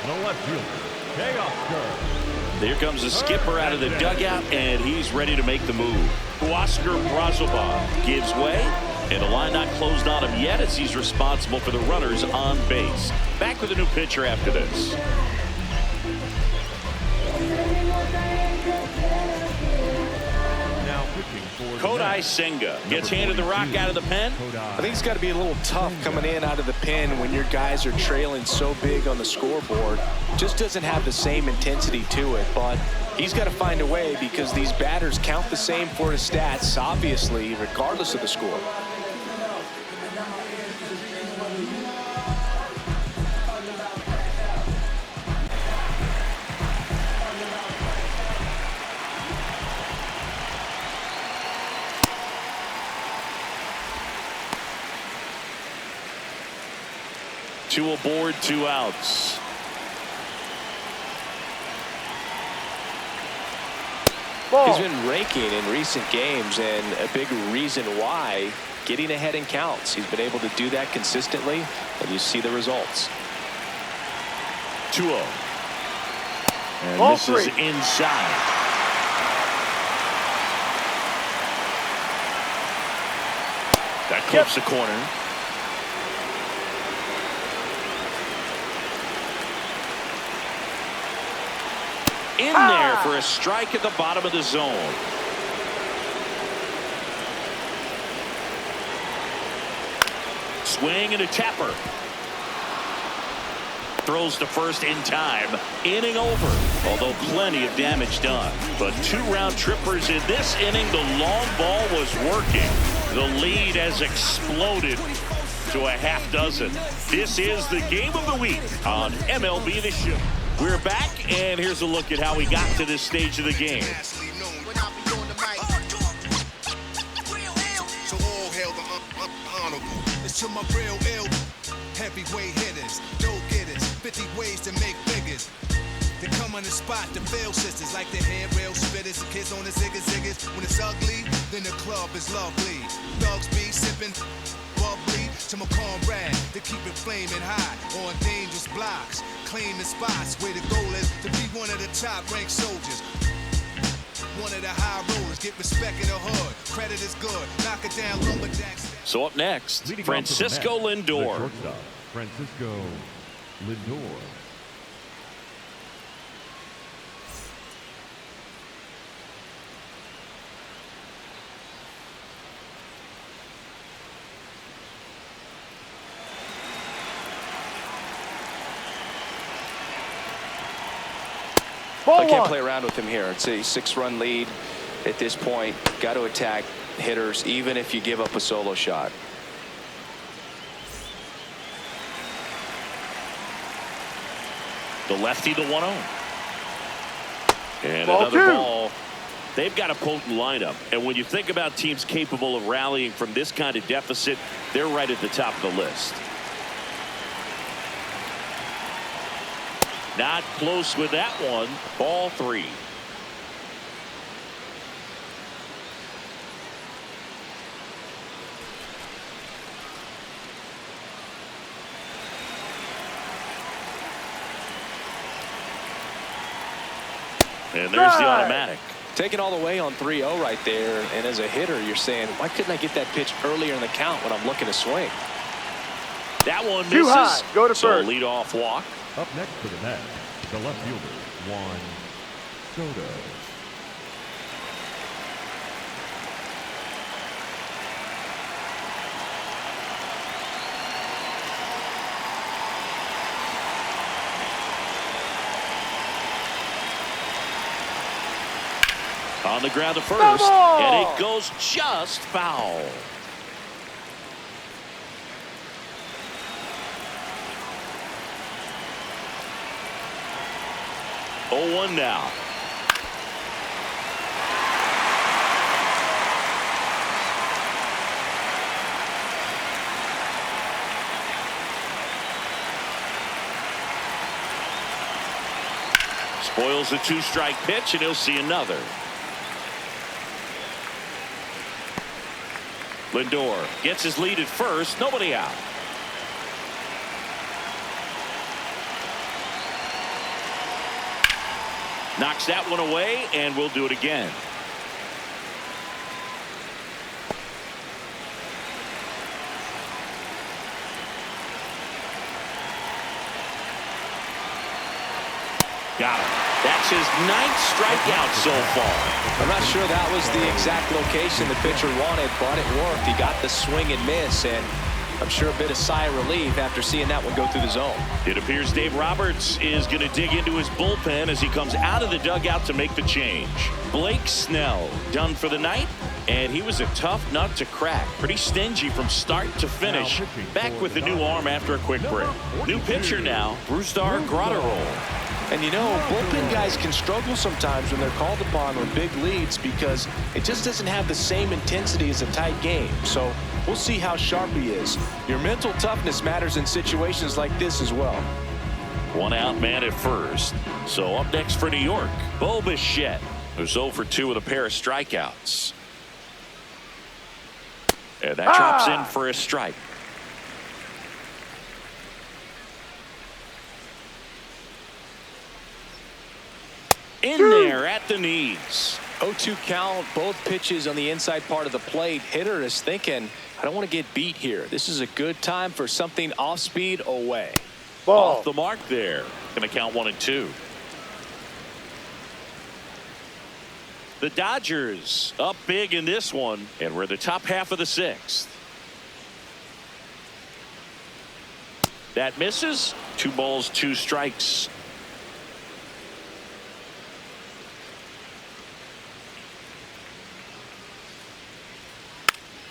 the left fielder, Teoscar. Here comes the skipper out of the dugout, and he's ready to make the move. Teoscar Hernandez gives way, and the line not closed on him yet as he's responsible for the runners on base. Back with a new pitcher after this. Now pitching for Kodai Senga gets handed the rock out of the pen. I think it's got to be a little tough coming in out of the pen when your guys are trailing so big on the scoreboard. Just doesn't have the same intensity to it, but he's got to find a way because these batters count the same for his stats, obviously, regardless of the score. Two aboard, 2 outs. Ball. He's been raking in recent games, and a big reason why, getting ahead in counts. He's been able to do that consistently, and you see the results. 2-0. And Ball this is 3. inside. That clips the corner. In there for a strike at the bottom of the zone. Swing and a tapper. Throws to first in time. Inning over. Although plenty of damage done. But 2 round trippers in this inning. The long ball was working. The lead has exploded to a half dozen. This is the game of the week on MLB The Show. We're back, and here's a look at how we got to this stage of the game. So all hail the honorable. It's to my real ill heavyweight hitters, dope getters, 50 ways to make figures. They come on the spot, the fail sisters, like the handrail spitters, the kids on the ziggas. When it's ugly, then the club is lovely. Dogs be sipping bubbly to my comrade. They keep it flaming high on dangerous blocks, claiming spots where the goal is to be one of the top ranked soldiers. One of the high rollers, get respect in the hood. Credit is good, knock it down, lumberjacks. So up next, Leading Francisco off to the net, the Lindor. shortstop, Francisco Lindor. Ball I can't 1. play around with him here. It's a 6-run lead at this point. Got to attack hitters, even if you give up a solo shot. The lefty, the 1-0. And Ball another 2. ball. They've got a potent lineup. And when you think about teams capable of rallying from this kind of deficit, they're right at the top of the list. Not close with that one. Ball 3. And there's the automatic. Taking all the way on 3-0 right there, and as a hitter, you're saying, why couldn't I get that pitch earlier in the count when I'm looking to swing? That one Too misses. high. Go to so first. lead off walk. Up next for the net, the left fielder, Juan Soto. On the ground to first, and it goes just foul. Oh, 1 now. Spoils the 2-strike pitch, and he'll see another. Lindor gets his lead at first, nobody out. Knocks that one away, and we'll do it again. Got him. That's his 9th strikeout so far. I'm not sure that was the exact location the pitcher wanted, but it worked. He got the swing and miss, and I'm sure a bit of sigh of relief after seeing that one go through the zone. It appears Dave Roberts is going to dig into his bullpen as he comes out of the dugout to make the change. Blake Snell done for the night, and he was a tough nut to crack. Pretty stingy from start to finish. Back with the new arm after a quick break. New pitcher now, Brusdar Graterol. And you know, bullpen guys can struggle sometimes when they're called upon with big leads because it just doesn't have the same intensity as a tight game. So we'll see how sharp he is. Your mental toughness matters in situations like this as well. One out man at first. So up next for New York, Bo Bichette, who's 0 for 2 with a pair of strikeouts. And that drops in for a strike. In there at the knees. 0-2 count, both pitches on the inside part of the plate. Hitter is thinking, I don't want to get beat here. This is a good time for something off speed away. Ball. Off the mark there. Going to count 1 and 2. The Dodgers up big in this one, and we're the top half of the 6th. That misses. 2 balls, 2 strikes.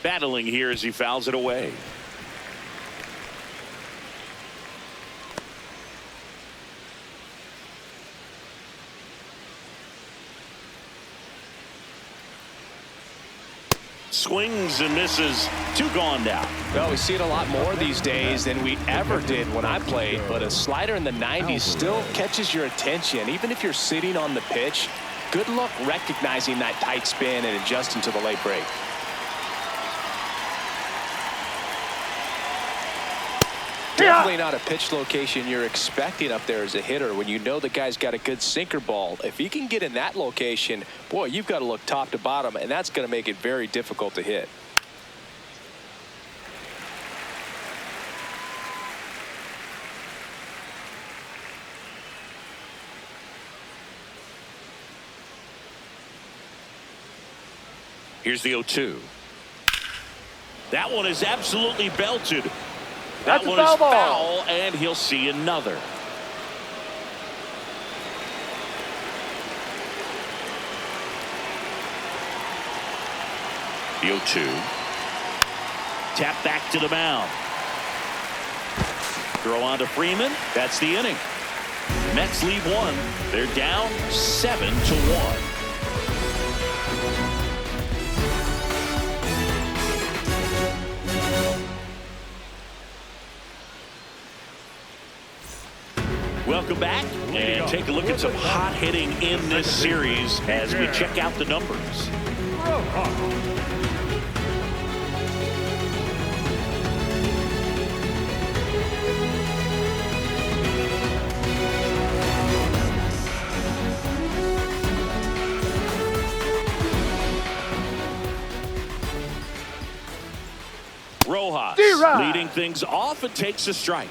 Battling here as he fouls it away. Swings and misses. 2 gone now. Well, we see it a lot more these days than we ever did when I played, but a slider in the 90s still catches your attention. Even if you're sitting on the pitch, good luck recognizing that tight spin and adjusting to the late break. Definitely not a pitch location you're expecting up there as a hitter when you know the guy's got a good sinker ball. If he can get in that location, boy, you've got to look top to bottom, and that's going to make it very difficult to hit. Here's the 0-2. That one is absolutely belted. That's that one a foul is ball. foul, and he'll see another. The 0-2. Tap back to the mound. Throw on to Freeman. That's the inning. Mets lead 1. They're down 7-1. Welcome back, and take a look at some hot hitting in this series as we check out the numbers. Rojas leading things off and takes a strike.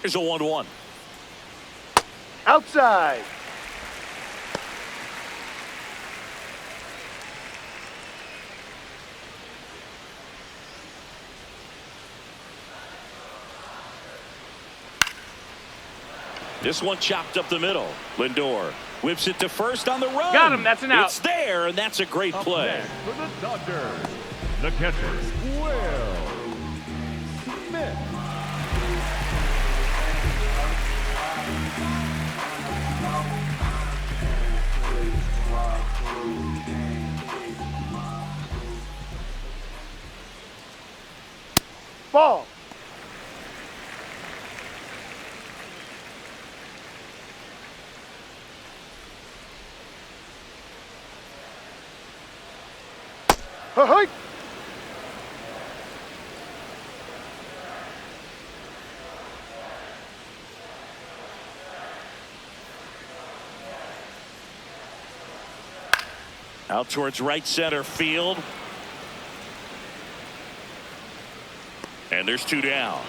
Here's a 1-1. Outside. This one chopped up the middle. Lindor whips it to first on the run. Got him. That's an out. It's there, and that's a great play. Next for the Dodgers, the catcher, Will Smith. Ball. Hey. Out towards right center field. And there's 2 down.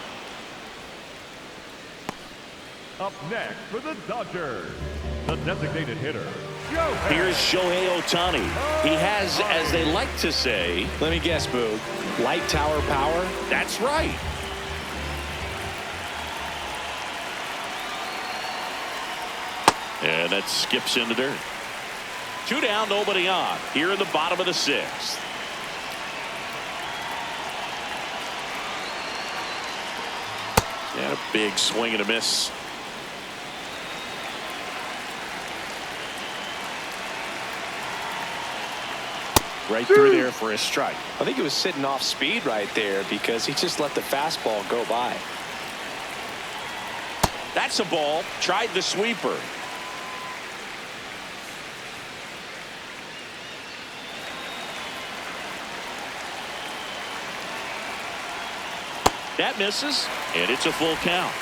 Up next for the Dodgers, the designated hitter, Here's Shohei Ohtani. He has, as they like to say, Let me guess, Boog. Light tower power? that's right. And that skips into dirt. 2 down, nobody on. Here in the bottom of the 6th. And a big swing and a miss. Right through there for a strike. I think he was sitting off speed right there because he just let the fastball go by. That's a ball. Tried the sweeper. That misses, and it's a full count.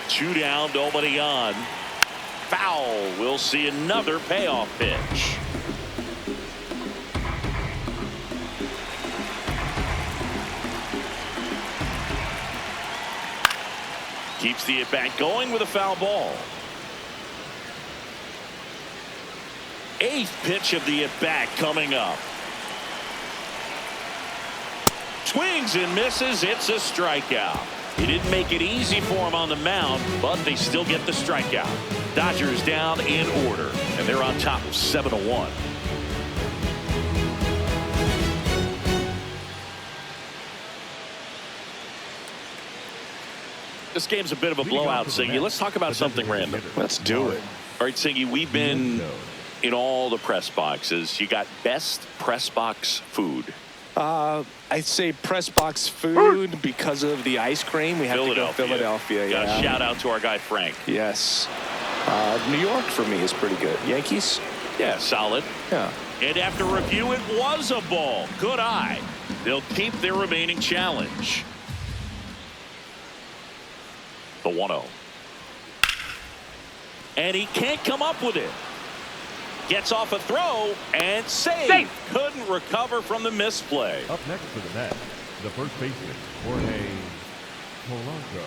Two down, nobody on. Foul. We'll see another payoff pitch. Keeps the at-bat going with a foul ball. 8th pitch of the at-bat coming up. Swings and misses. It's a strikeout. He didn't make it easy for him on the mound, but they still get the strikeout. Dodgers down in order, and they're on top 7-1. This game's a bit of a blowout, Siggy. Let's talk about something random. Let's do it. All right, Siggy, we've been in all the press boxes. You got best press box food. I'd say press box food because of the ice cream. We have to go Philadelphia. Got Yeah. a shout out to our guy Frank. Yes. New York for me is pretty good. Yankees? Yeah, solid. Yeah. And after review, it was a ball. Good eye. They'll keep their remaining challenge. The 1-0. And he can't come up with it. Gets off a throw and saved. Couldn't recover from the misplay. Up next for the Mets, the first baseman, Jorge Polanco.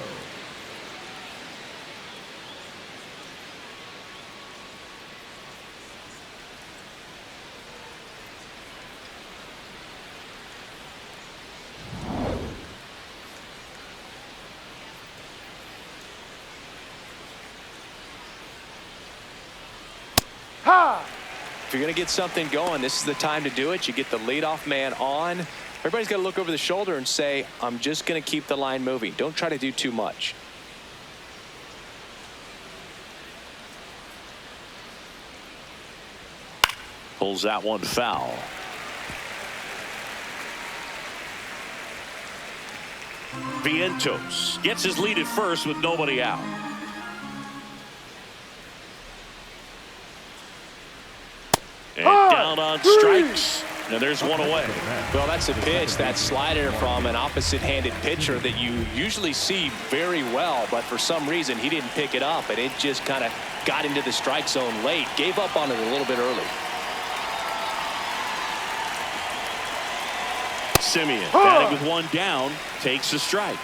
If you're going to get something going, this is the time to do it. You get the leadoff man on. Everybody's got to look over the shoulder and say, I'm just going to keep the line moving. Don't try to do too much. Pulls that one foul. Vientos gets his lead at first with nobody out. And down on strikes. And there's one away. Well, that's a pitch, that slider from an opposite-handed pitcher that you usually see very well, but for some reason he didn't pick it up, and it just kind of got into the strike zone late. Gave up on it a little bit early. Semien batting with one down, takes a strike.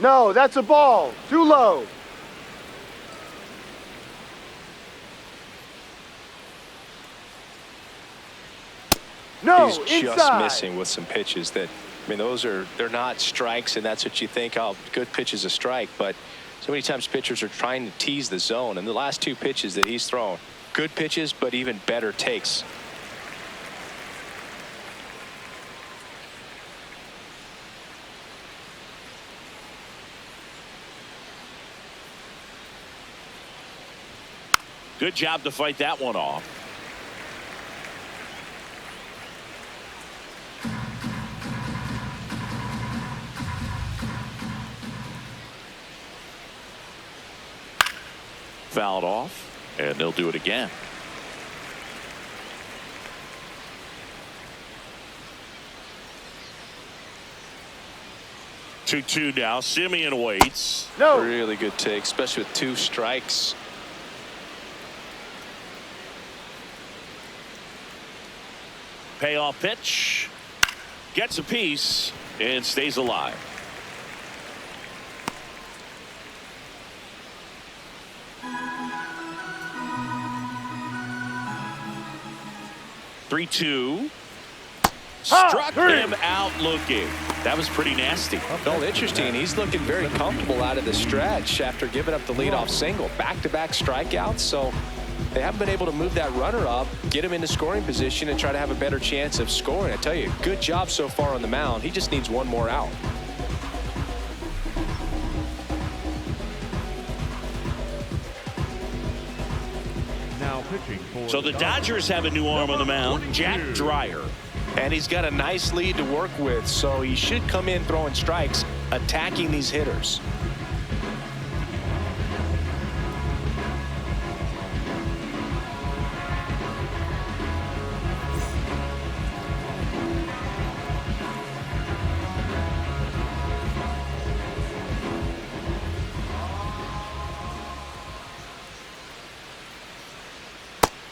No, that's a ball. Too low. No, He's just inside. missing with some pitches that, I mean, they're not strikes, and that's what you think, oh, good pitch is a strike, but so many times pitchers are trying to tease the zone, and the last 2 pitches that he's thrown, good pitches, but even better takes. Good job to fight that one off. fouled off, and they'll do it again. Two now. Semien waits. No. Really good take, especially with 2 strikes. Payoff pitch. Gets a piece and stays alive. Three-two. Struck him out looking. That was pretty nasty. Well, interesting. He's looking very comfortable out of the stretch after giving up the leadoff single. Back-to-back strikeouts, so they haven't been able to move that runner up, get him into scoring position, and try to have a better chance of scoring. I tell you, good job so far on the mound. He just needs one more out. Now pitching for So the Dodgers have a new arm on the mound, Jack Dreyer. And he's got a nice lead to work with, so he should come in throwing strikes, attacking these hitters.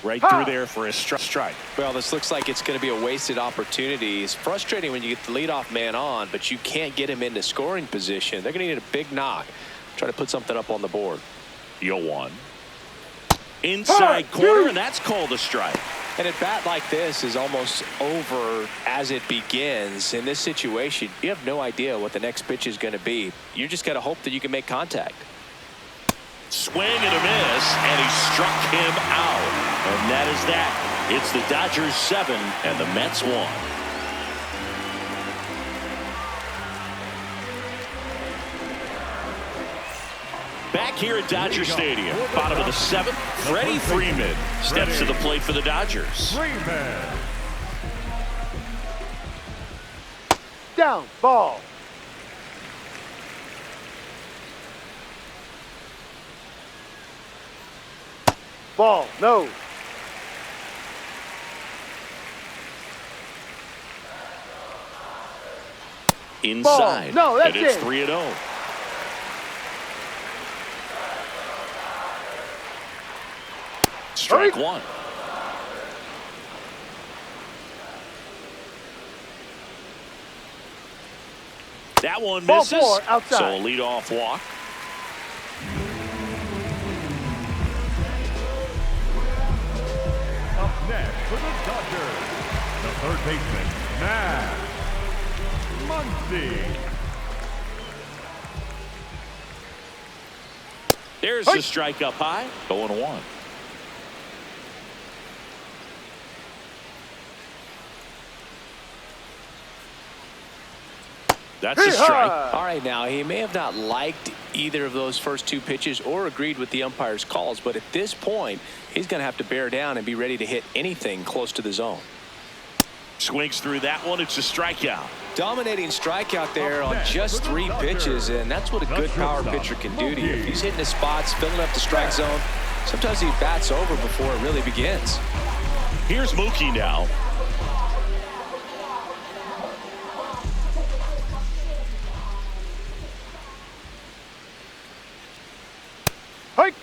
Right through there for a strike. Well, this looks like it's going to be a wasted opportunity. It's frustrating when you get the leadoff man on, but you can't get him into scoring position. They're going to need a big knock. Try to put something up on the board. 0-1. Inside corner, and that's called a strike. And a bat like this is almost over as it begins. In this situation, you have no idea what the next pitch is going to be. You just got to hope that you can make contact. Swing and a miss, and he struck him out. And that is that. It's the Dodgers 7 and the Mets 1. Back here at Dodger Stadium, bottom of the 7th, Freddie Freeman steps to the plate for the Dodgers. Freeman. Down. Ball. Ball. No. Inside. Ball. No, that's and it's it. 3-0. Strike one. That one Ball misses. 4 outside. So a leadoff walk. Up next for the Dodgers, the third baseman, Max Muncy. There's the strike up high. 0-1. That's a strike. All right, now, he may have not liked either of those first 2 pitches or agreed with the umpire's calls, but at this point, he's going to have to bear down and be ready to hit anything close to the zone. Swings through that one. It's a strikeout. Dominating strikeout there on just 3 pitches, and that's what a good power pitcher can do to you. If he's hitting his spots, filling up the strike zone, sometimes he bats over before it really begins. Here's Mookie now. Hike.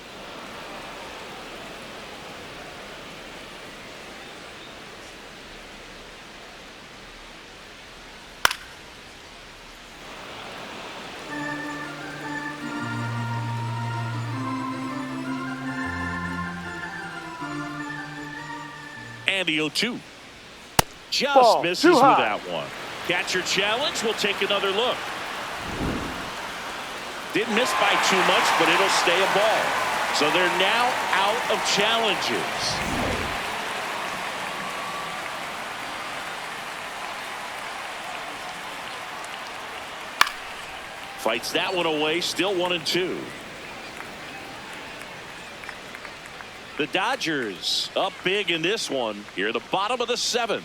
And the 0-2. Just Ball, misses too with high. that one. Catcher challenge. We'll take another look. Didn't miss by too much, but it'll stay a ball. So they're now out of challenges. Fights that one away. Still 1-2. The Dodgers up big in this one. Here, the bottom of the 7th.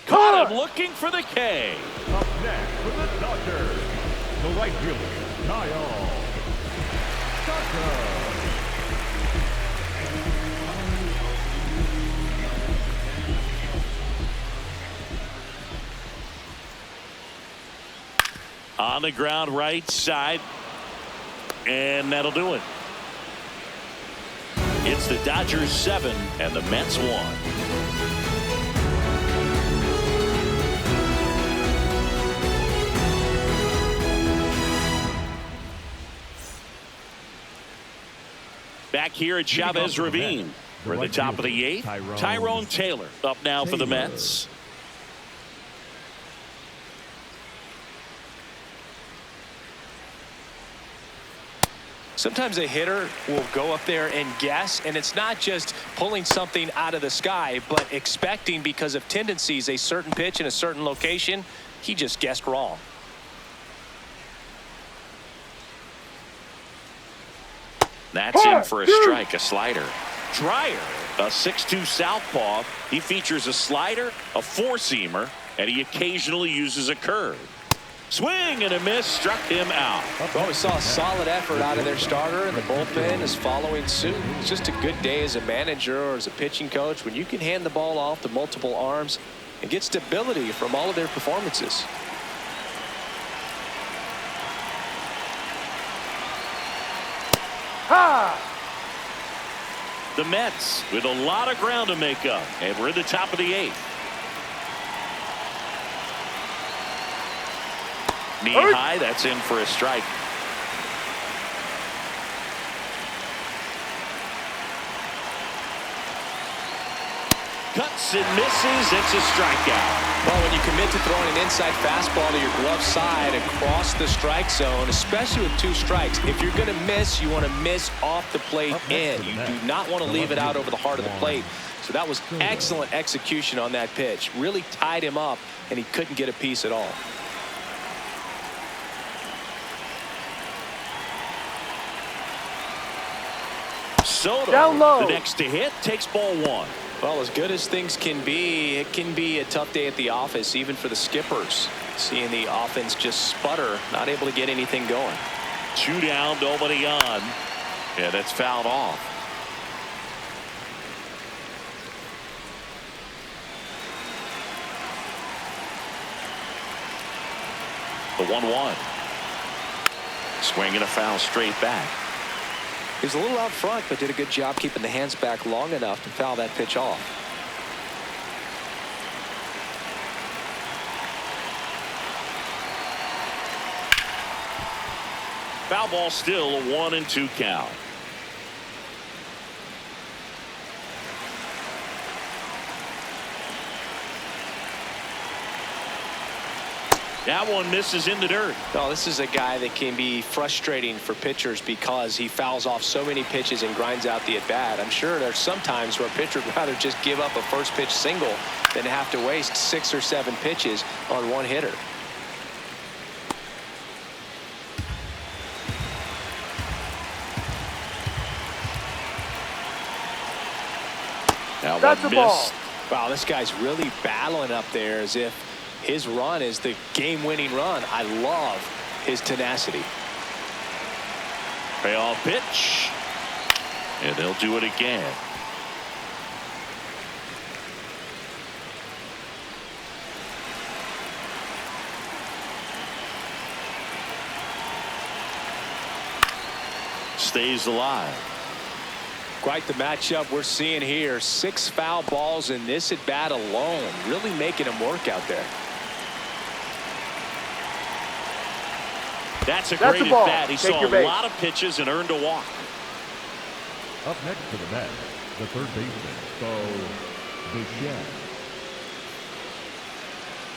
Caught him looking for the K. Up next for the Dodgers, the right fielder, Kyle On the ground, right side, and that'll do it. It's the Dodgers 7 and the Mets 1. Back here at Chavez Ravine. We're at the top of the 8th. Tyron Taylor up now for the Mets. Sometimes a hitter will go up there and guess, and it's not just pulling something out of the sky, but expecting, because of tendencies, a certain pitch in a certain location. He just guessed wrong. That's in for a strike, a slider. Dreyer, a 6'2 southpaw. He features a slider, a four-seamer, and he occasionally uses a curve. Swing and a miss, struck him out. Well, we saw a solid effort out of their starter, and the bullpen is following suit. It's just a good day as a manager or as a pitching coach when you can hand the ball off to multiple arms and get stability from all of their performances. Ha! The Mets with a lot of ground to make up, and we're at the top of the 8th. Knee high, that's in for a strike. Cuts and misses. It's a strikeout. Well, when you commit to throwing an inside fastball to your glove side across the strike zone, especially with 2 strikes, if you're going to miss, you want to miss off the plate in. You do not want to leave it out over the heart of the plate. So that was excellent execution on that pitch. Really tied him up, and he couldn't get a piece at all. Soto, down low. The next to hit, takes ball 1. Well, as good as things can be, it can be a tough day at the office, even for the skippers. Seeing the offense just sputter, not able to get anything going. 2 down, nobody on. Yeah, that's fouled off. The 1-1. Swing and a foul straight back. He was a little out front, but did a good job keeping the hands back long enough to foul that pitch off. Foul ball still, a 1-2 count. That one misses in the dirt. No, this is a guy that can be frustrating for pitchers because he fouls off so many pitches and grinds out the at-bat. I'm sure there's some times where a pitcher would rather just give up a first pitch single than have to waste 6 or 7 pitches on one hitter. Now That's one a ball. missed. Wow, this guy's really battling up there as if his run is the game-winning run. I love his tenacity. Payoff pitch. And they'll do it again. Stays alive. Quite the matchup we're seeing here. 6 foul balls in this at-bat alone. Really making him work out there. That's a That's great a ball. at-bat. He Take saw your a base. lot of pitches and earned a walk. Up next for the Mets, the third baseman, Bo Bichette.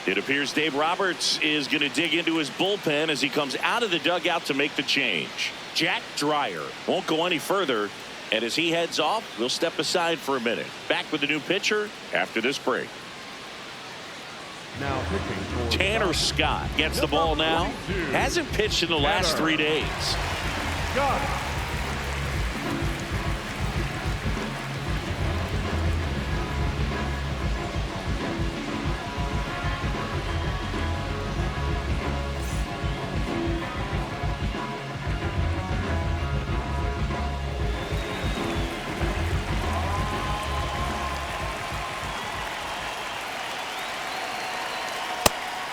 It appears Dave Roberts is going to dig into his bullpen as he comes out of the dugout to make the change. Jack Dreyer won't go any further, and as he heads off, we'll step aside for a minute. Back with the new pitcher after this break. Now pitching for the Tanner Dodgers, Scott gets the ball now. Hasn't pitched in the last 3 days. Scott.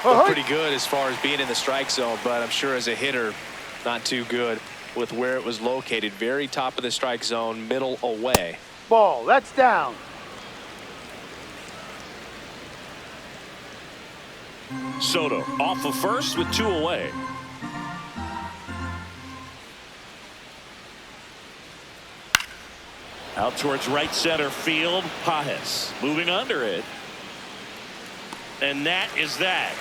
Looked pretty good as far as being in the strike zone, but I'm sure as a hitter, not too good with where it was located. Very top of the strike zone, middle away. Ball, that's down. Soto off of first with 2 away. Out towards right center field. Pages moving under it. And that is that.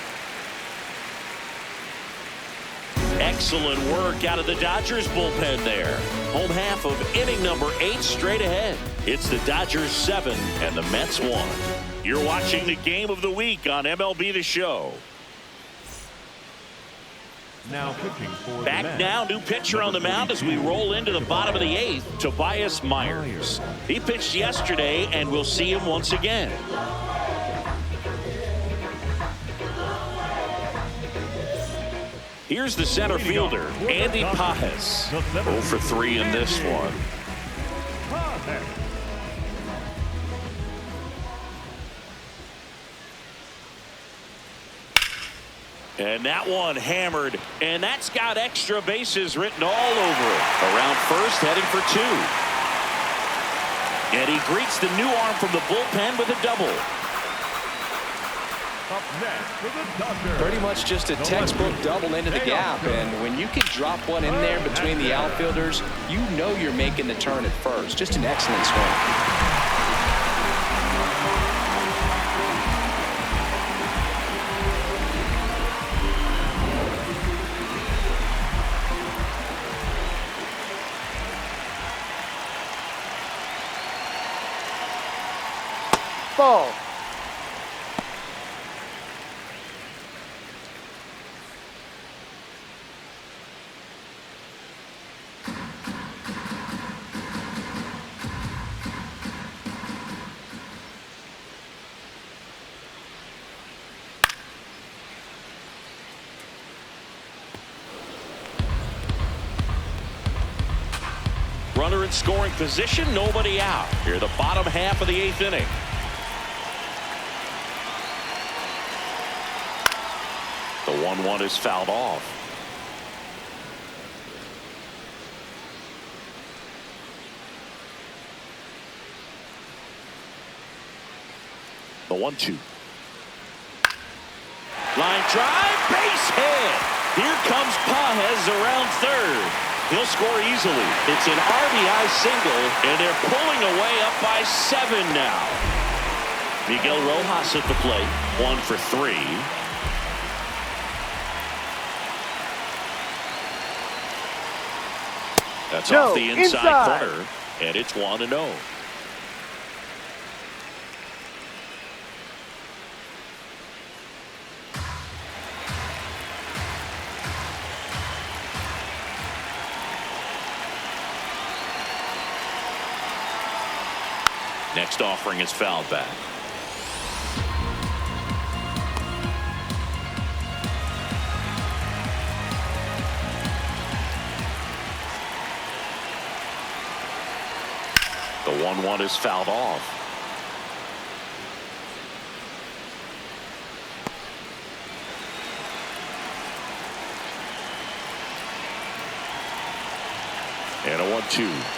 Excellent work out of the Dodgers bullpen there. Home half of inning number 8 straight ahead. It's the Dodgers 7 and the Mets 1. You're watching the game of the week on MLB The Show. Now pitching for Back the Mets, now, new pitcher on the mound as we roll into the bottom of the 8th, Tobias Myers. He pitched yesterday, and we'll see him once again. Here's the center fielder, Andy Pages. 0 for 3 in this one. And that one hammered, and that's got extra bases written all over it. Around first, heading for 2. And he greets the new arm from the bullpen with a double. Up next for the Dodgers. Pretty much just a textbook double into the gap, and when you can drop one in there between the outfielders, you know you're making the turn at first. Just an excellent swing. Ball. Runner in scoring position, nobody out. Here, the bottom half of the 8th inning. The 1-1 is fouled off. The 1-2. Line drive, base hit. Here comes Pages around third. He'll score easily. It's an RBI single, and they're pulling away up by 7 now. Miguel Rojas at the plate, 1 for 3. That's off the inside corner, and it's 1-0. Next offering is fouled back. The 1-1 is fouled off. And a 1-2.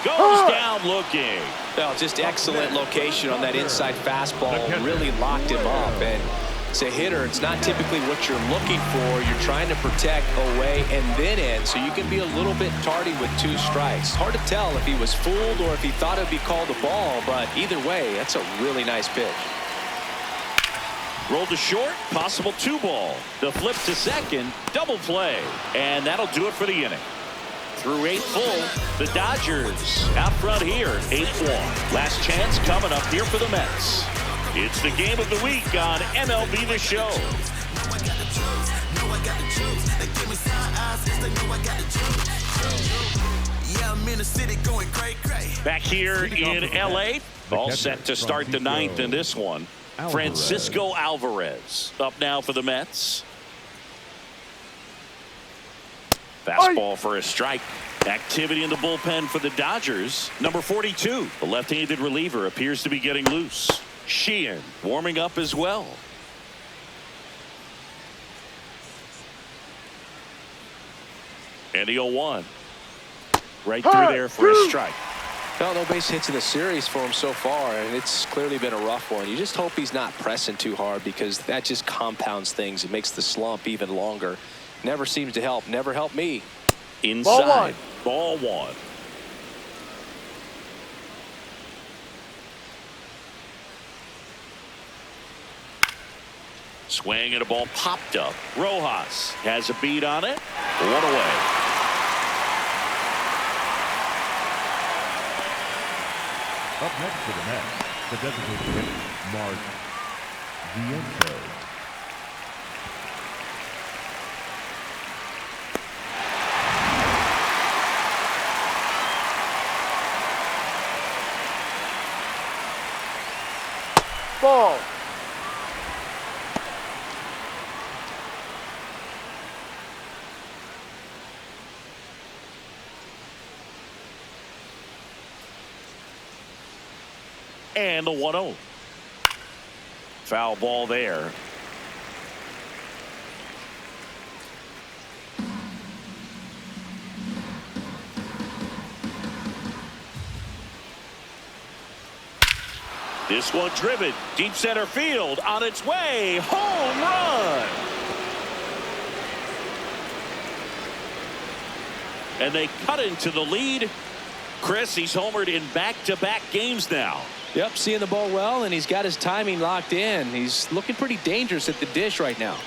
Goes down looking. Well, just excellent location on that inside fastball. Really locked him up. And as a hitter, it's not typically what you're looking for. You're trying to protect away and then in, so you can be a little bit tardy with 2 strikes. Hard to tell if he was fooled or if he thought it would be called a ball, but either way, that's a really nice pitch. Rolled to short, possible 2-ball. The flip to second, double play. And that'll do it for the inning. Through 8 full, the Dodgers out front here, 8-1. Last chance coming up here for the Mets. It's the game of the week on MLB The Show. Back here in LA, all set to start the 9th in this one. Francisco Alvarez up now for the Mets. Fastball for a strike. Activity in the bullpen for the Dodgers. Number 42, the left-handed reliever, appears to be getting loose. Sheehan warming up as well. And the 0-1. Right through there for a strike. Well, no base hits in the series for him so far, and it's clearly been a rough one. You just hope he's not pressing too hard, because that just compounds things. It makes the slump even longer. Never seems to help. Never helped me. Inside. Ball one. Swing and a ball popped up. Rojas has a beat on it. One away. Up next for the Mets, the designated hitter, Mark Vientos. Ball. And the 1-0. Foul ball there. This one driven deep center field, on its way, home run. And they cut into the lead. Chris, he's homered in back-to-back games now. Yep, seeing the ball well, and he's got his timing locked in. He's looking pretty dangerous at the dish right now.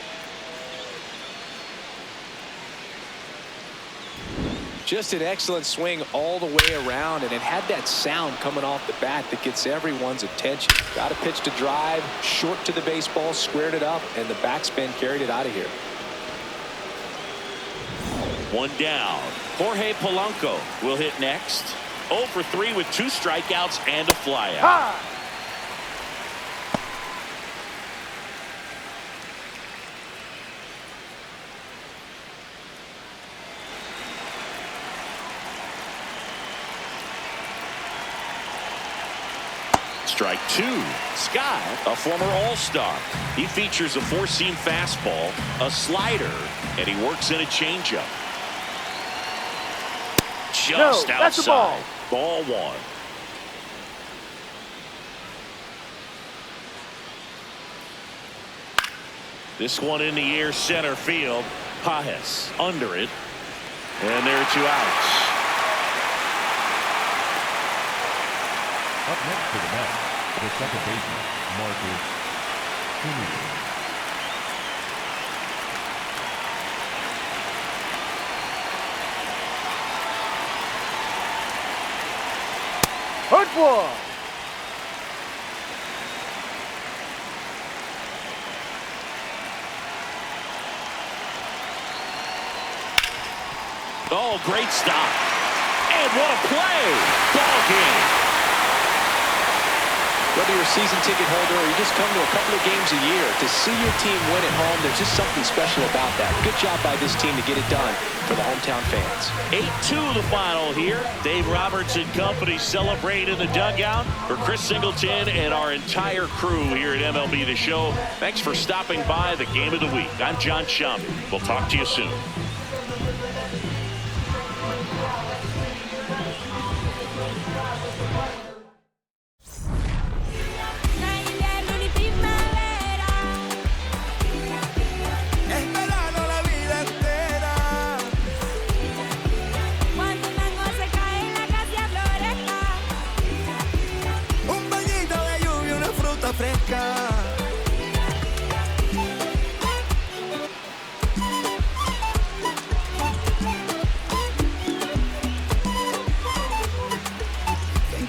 Just an excellent swing all the way around, and it had that sound coming off the bat that gets everyone's attention. Got a pitch to drive, short to the baseball, squared it up, and the backspin carried it out of here. One down. Jorge Polanco will hit next. 0 for 3 with 2 strikeouts and a flyout. Ha! Strike 2. Scott, a former All-Star. He features a 4-seam fastball, a slider, and he works in a changeup. Just outside. That's the ball. Ball one. This one in the air, center field. Pajes under it. And there are 2 outs. Up next for the Mets, the second baseman, Marcus Semien. Hurt one. Oh, great stop. And what a play. Ball game. Whether you're a season ticket holder or you just come to a couple of games a year, to see your team win at home, there's just something special about that. Good job by this team to get it done for the hometown fans. 8-2 the final here. Dave Roberts and company celebrate in the dugout. For Chris Singleton and our entire crew here at MLB The Show, thanks for stopping by the Game of the Week. I'm John Shambi. We'll talk to you soon.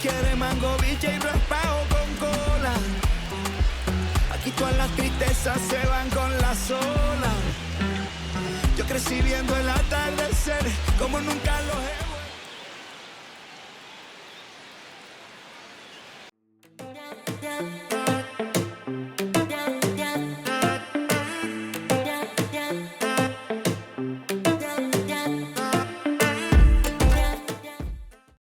Quiere mango, biche y raspado con cola. Aquí todas las tristezas se van con la sola. Yo crecí viendo el atardecer como nunca los he